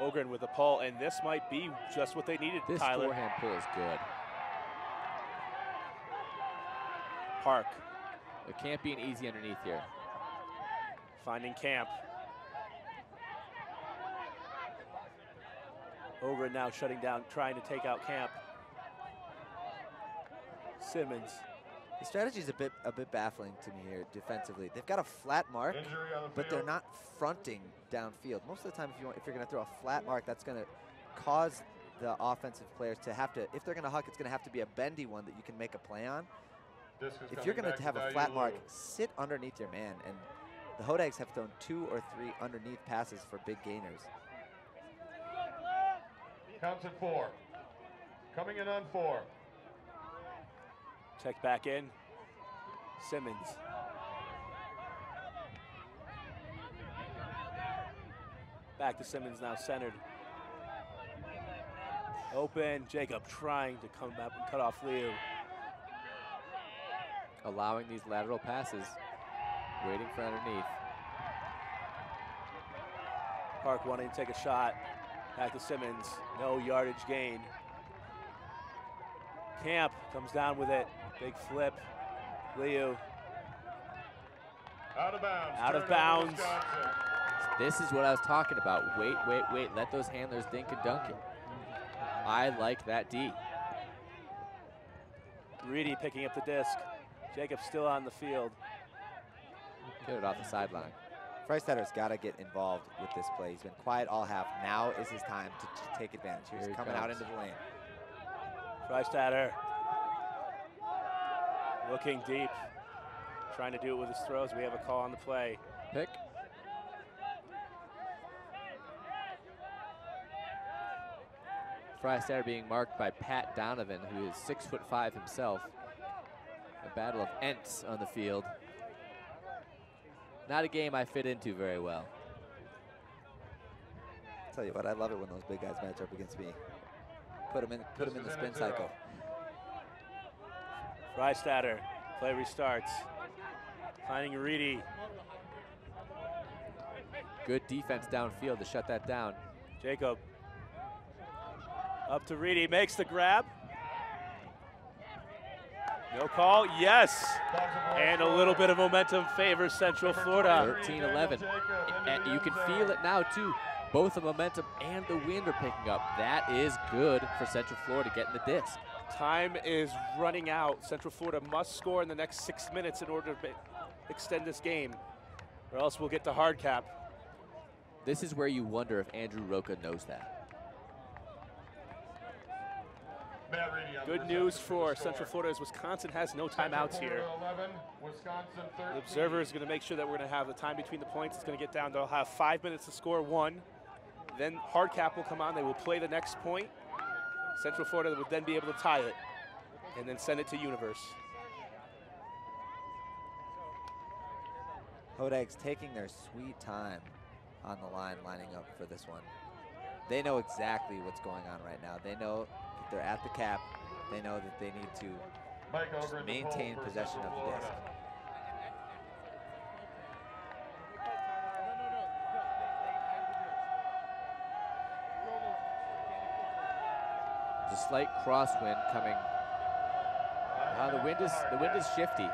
Ogren with the pull, and this might be just what they needed, This Tyler. forehand pull is good. Park It can't be an easy underneath here. finding Camp. Ogren now shutting down, trying to take out Camp. Simmons. The strategy is a bit baffling to me here defensively. They've got a flat mark, but they're not fronting downfield. Most of the time, if you're going to throw a flat mark, that's going to cause the offensive players to have to, if they're going to huck, it's going to have to be a bendy one that you can make a play on. If you're going to have a flat mark, sit underneath your man. And the Hodags have thrown 2 or 3 underneath passes for big gainers. Counts at 4. Coming in on 4. Check back in. Simmons. Back to Simmons now centered. Open. Jacob trying to come up and cut off Liu. Allowing these lateral passes, waiting for underneath. Park wanting to take a shot. Back to Simmons. No yardage gain. Camp comes down with it. Big flip. Liu. Out of bounds. Out of Turnover, bounds. Wisconsin. This is what I was talking about. Wait, wait, wait. Let those handlers dink and dunk it. I like that D. Reedy picking up the disc. Jacob still on the field. Get it off the sideline. Freistetter's got to get involved with this play. He's been quiet all half. Now is his time to take advantage. Here He's he coming out comes. into the lane. Freistatter looking deep, trying to do it with his throws. We have a call on the play. Pick. Freistatter being marked by Pat Donovan, who is 6'5" himself. A battle of Ents on the field. Not a game I fit into very well. Tell you what, I love it when those big guys match up against me. Put them in the spin cycle. Freistatter, play restarts. Finding Reedy. Good defense downfield to shut that down. Jacob up to Reedy, makes the grab. No call, yes. And a little bit of momentum favors Central Florida. 13-11. And you can feel it now too. Both the momentum and the wind are picking up. That is good for Central Florida getting the disc. Time is running out. Central Florida must score in the next 6 minutes in order to extend this game, or else we'll get to hard cap. This is where you wonder if Andrew Roca knows that. Good news for Central Florida is Wisconsin has no timeouts here. 11, Wisconsin 13. The observer is going to make sure that we're going to have the time between the points. It's going to get down to have 5 minutes to score one. Then hard cap will come on. They will play the next point. Central Florida would then be able to tie it and then send it to Universe. Hodags taking their sweet time on the line, lining up for this one. They know exactly what's going on right now. They know if they're at the cap, they know that they need to just maintain possession of the disc. There's a slight crosswind coming. The wind is shifty.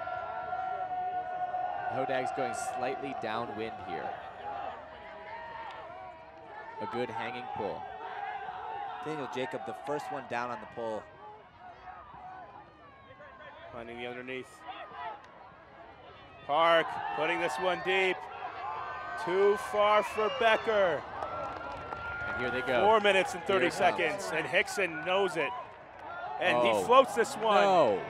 Hodags going slightly downwind here. A good hanging pull. Daniel Jacob, the first one down on the pull. Finding the underneath. Park putting this one deep. Too far for Becker. And here they go. 4 minutes and 30 seconds, and Hickson knows it. And he floats this one. No.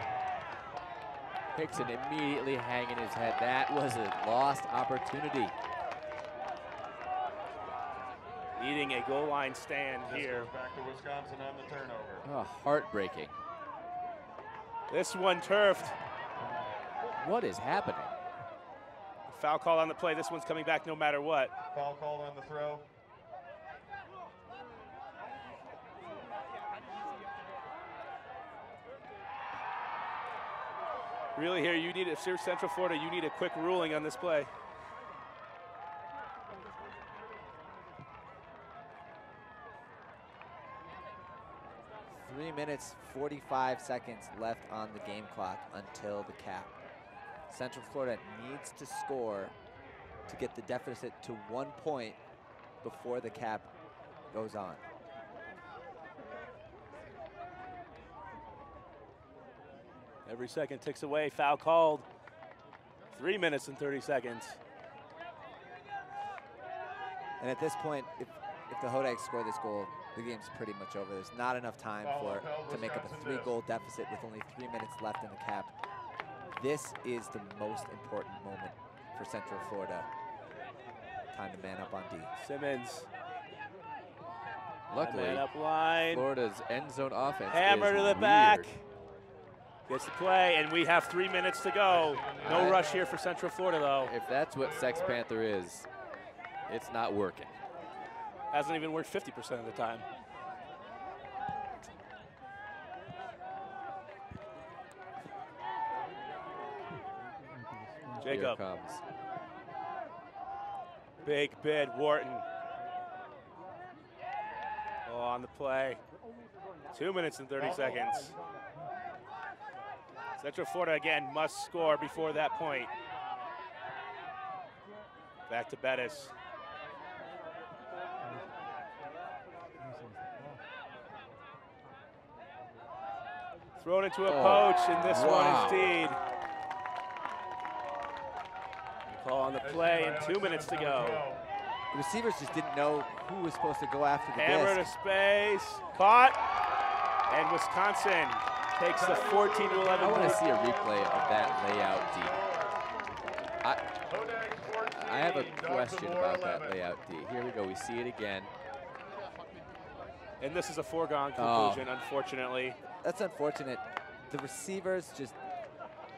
Hickson immediately hanging his head. That was a lost opportunity. Needing a goal line stand here. Back to Wisconsin on the turnover. Oh, heartbreaking. This one turfed. What is happening? Foul call on the play. This one's coming back no matter what. Foul called on the throw. Really here, you need, if you're Central Florida, you need a quick ruling on this play. Three minutes, 45 seconds left on the game clock until the cap. Central Florida needs to score to get the deficit to 1 point before the cap goes on. Every second ticks away, foul called. 3 minutes and 30 seconds. And at this point, if the Hodags score this goal, the game's pretty much over. There's not enough time to make up a 3-goal deficit with only 3 minutes left in the cap. This is the most important moment for Central Florida. Time to man up on D. Simmons. Luckily, Man up line. Florida's end zone offense Hammer is to the weird. back. Gets the play, and we have 3 minutes to go. No rush here for Central Florida, though. If that's what Sex Panther is, it's not working. Hasn't even worked 50% of the time. Here Jacob. comes. Big bid, Wharton. Oh, on the play. 2 minutes and 30 seconds. Central Florida, again, must score before that point. Back to Bettis. Thrown into a poach, and this one indeed. Call on the play, and 2 minutes to go. The receivers just didn't know who was supposed to go after the Hammer to disc. space, caught, and Wisconsin takes the 14-11 I want lead. to see a replay of that layout D. I have a question about that layout D. Here we go. We see it again. And this is a foregone conclusion, unfortunately. That's unfortunate. The receivers just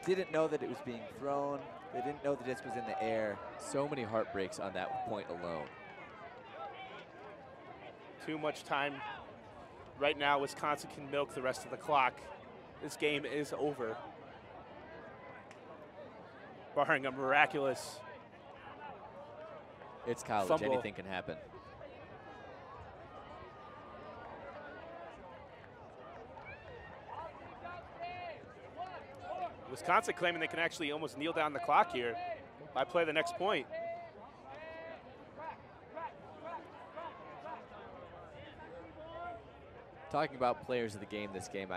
didn't know that it was being thrown. They didn't know the disc was in the air. So many heartbreaks on that point alone. Too much time. Right now, Wisconsin can milk the rest of the clock. This game is over. Barring a miraculous It's college. fumble. Anything can happen. Wisconsin claiming they can actually almost kneel down the clock here by play the next point. Talking about players of the game this game,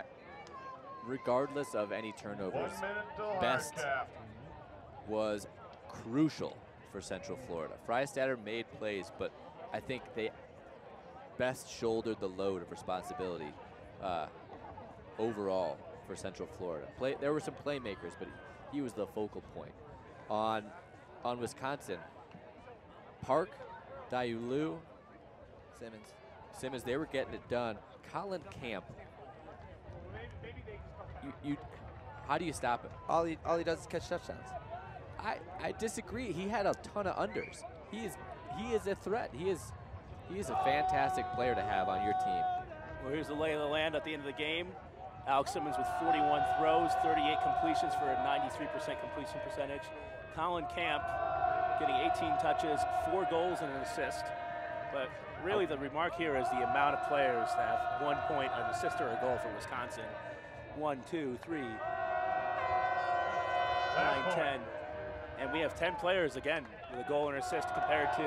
regardless of any turnovers, 1 minute till Best hard cap. was crucial for Central Florida. Freistatter made plays, but I think they best shouldered the load of responsibility overall for Central Florida. There were some playmakers, but he was the focal point. On Wisconsin, Park, Diulu, Simmons. They were getting it done. Colin Camp. How do you stop him? All he does is catch touchdowns. I disagree. He had a ton of unders. He is a threat. He is a fantastic player to have on your team. Well, here's the lay of the land at the end of the game. Alex Simmons with 41 throws, 38 completions for a 93% completion percentage. Colin Camp getting 18 touches, 4 goals and an assist. But really the remark here is the amount of players that have 1 point, an assist, or a goal for Wisconsin. 1, 2, 3, 9, 10. And we have 10 players, again, with a goal and assist compared to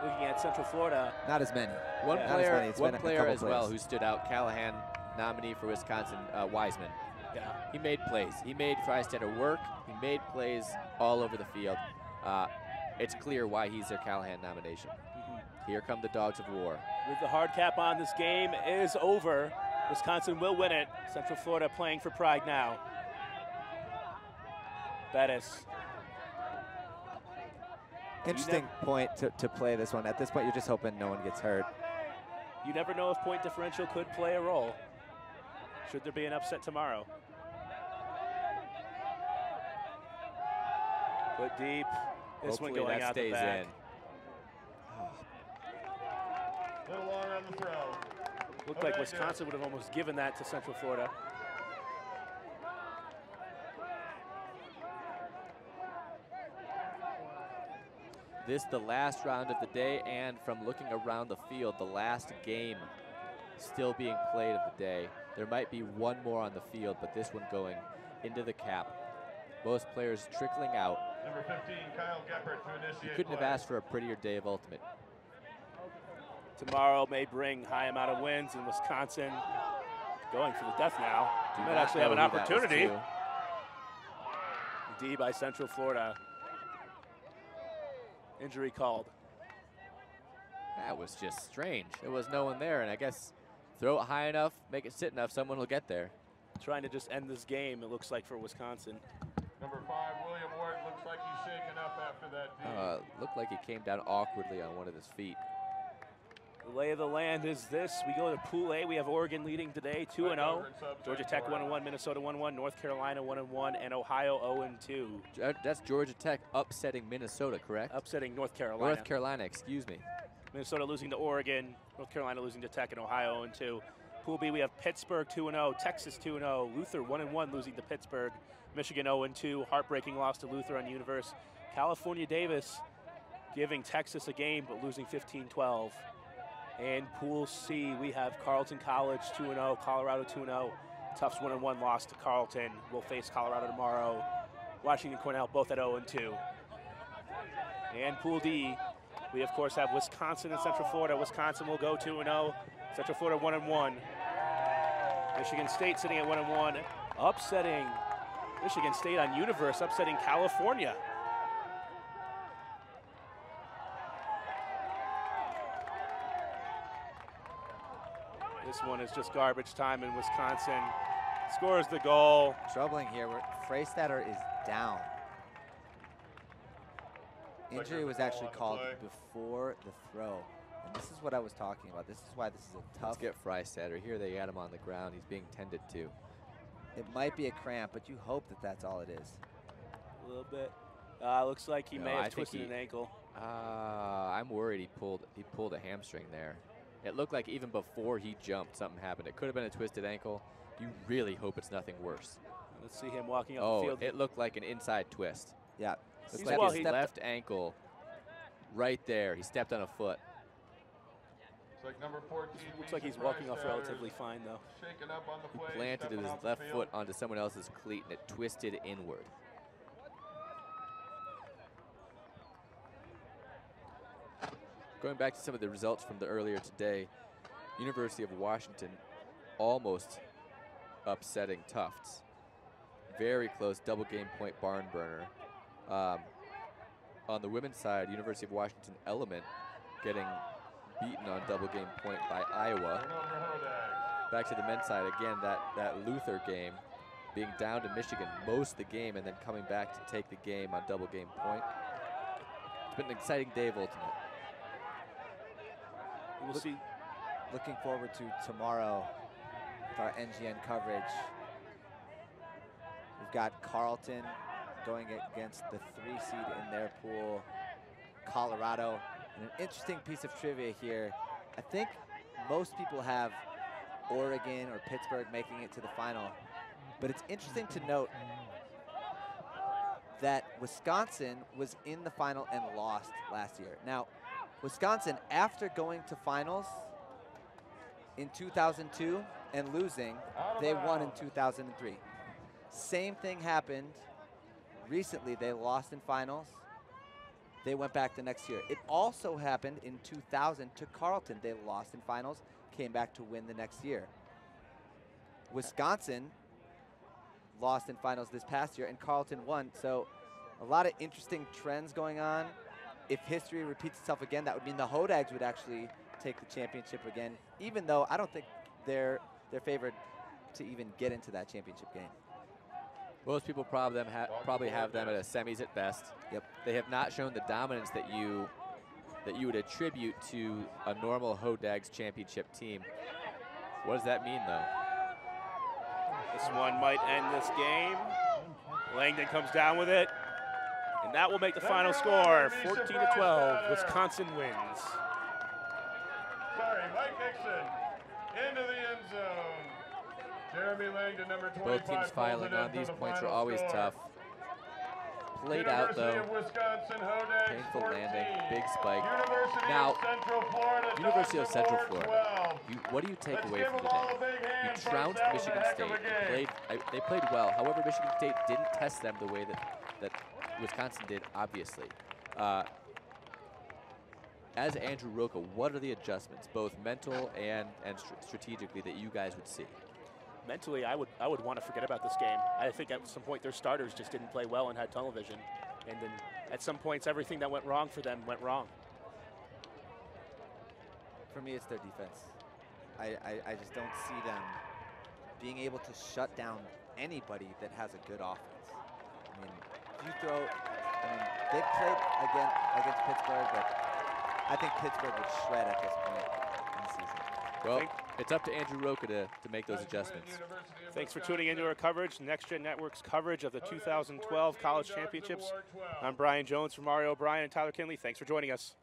looking at Central Florida. Not as many. One Not player, as many. It's one been a player couple as well players. who stood out, Callahan, nominee for Wisconsin, Wiseman. Yeah. He made plays. He made Freistetter work. He made plays all over the field. It's clear why he's their Callahan nomination. Here come the Dogs of War. With the hard cap on, this game is over. Wisconsin will win it. Central Florida playing for pride now. Bettis. Interesting point to play this one. At this point, you're just hoping no one gets hurt. You never know if point differential could play a role. Should there be an upset tomorrow? Put deep. This Hopefully one going that out the stays back. in. Little long on the throw. Looked like Wisconsin would have almost given that to Central Florida. This the last round of the day, and from looking around the field, the last game still being played of the day. There might be one more on the field, but this one going into the cap. Most players trickling out. Number 15, Kyle Geppert to initiate. You couldn't have asked for a prettier day of ultimate. Tomorrow may bring high amount of wins in Wisconsin. Going for the death now. Do Might not actually have know an who that was opportunity. to. D by Central Florida. Injury called. That was just strange. There was no one there, and I guess throw it high enough, make it sit enough, someone will get there. Trying to just end this game, it looks like, for Wisconsin. Number 5, William Ward, looks like he's shaken up after that D. Looked like he came down awkwardly on one of his feet. The lay of the land is this. We go to Pool A. We have Oregon leading today, 2-0. Georgia Tech 1-1, Minnesota 1-1, North Carolina 1-1, and Ohio 0-2. That's Georgia Tech upsetting Minnesota, correct? Upsetting North Carolina. North Carolina, excuse me. Minnesota losing to Oregon, North Carolina losing to Tech, and Ohio 0-2. Pool B, we have Pittsburgh 2-0, Texas 2-0, Luther 1-1 losing to Pittsburgh, Michigan 0-2, heartbreaking loss to Luther on Universe. California Davis giving Texas a game but losing 15-12. And Pool C, we have Carleton College 2-0, Colorado 2-0, Tufts 1-1 loss to Carleton. We'll face Colorado tomorrow. Washington Cornell both at 0-2. And Pool D, we of course have Wisconsin and Central Florida. Wisconsin will go 2-0, Central Florida 1-1. Michigan State sitting at 1-1, upsetting Michigan State on Universe, upsetting California. This one is just garbage time, and Wisconsin scores the goal. Troubling here. Freistetter is down. Injury was actually called before the throw. And this is what I was talking about. This is why this is a tough. Let's get Freistetter. Here they got him on the ground. He's being tended to. It might be a cramp, but you hope that that's all it is. A little bit. Looks like he may have twisted an ankle. I'm worried he pulled a hamstring there. It looked like even before he jumped, something happened. It could have been a twisted ankle. You really hope it's nothing worse. Let's see him walking up the field. It looked like an inside twist. Yeah. Looks like his left ankle right there. He stepped on a foot. It's like number 14. Looks like he's walking off relatively fine, though. Shaken up on the play, He planted stepping his off the left field. foot onto someone else's cleat, and it twisted inward. Going back to some of the results from the earlier today, University of Washington almost upsetting Tufts. Very close double game point barn burner. On the women's side, University of Washington Element getting beaten on double game point by Iowa. Back to the men's side again, that Luther game being down to Michigan most of the game and then coming back to take the game on double game point. It's been an exciting day of ultimate. we'll see. Looking forward to tomorrow with our NGN coverage. We've got Carleton going against the 3 seed in their pool, Colorado. And an interesting piece of trivia here. I think most people have Oregon or Pittsburgh making it to the final. But it's interesting to note that Wisconsin was in the final and lost last year. Now, Wisconsin, after going to finals in 2002 and losing, they won in 2003. Same thing happened recently. They lost in finals. They went back the next year. It also happened in 2000 to Carleton. They lost in finals, came back to win the next year. Wisconsin lost in finals this past year, and Carleton won. So a lot of interesting trends going on. If history repeats itself again, that would mean the Hodags would actually take the championship again, even though I don't think they're favored to even get into that championship game. Most people probably have them at a semis at best. Yep. They have not shown the dominance that you would attribute to a normal Hodags championship team. What does that mean, though? This one might end this game. Langdon comes down with it, and that will make the final score 14-12. Wisconsin wins. Sorry, Mike Hickson into the end zone. Jeremy Langdon, number 25. Both teams filing on. These points are always tough. Played out, though. Painful landing, big spike. Now, University of Central Florida, what do you take away from today? You trounced Michigan State. They played well. However, Michigan State didn't test them the way that Wisconsin did, obviously. As Andrew Roca, what are the adjustments, both mental and strategically, that you guys would see? Mentally, I would want to forget about this game. I think at some point their starters just didn't play well and had tunnel vision. And then at some points, everything that went wrong for them went wrong. For me, it's their defense. I just don't see them being able to shut down anybody that has a good offense. I mean, if you throw, they've played against Pittsburgh, but I think Pittsburgh would shred at this point in the season. Well, it's up to Andrew Roca to make those adjustments. Thanks for tuning into our coverage, Next Gen Network's coverage of the 2012 College Championships. I'm Brian Jones from Mario O'Brien and Tyler Kinley. Thanks for joining us.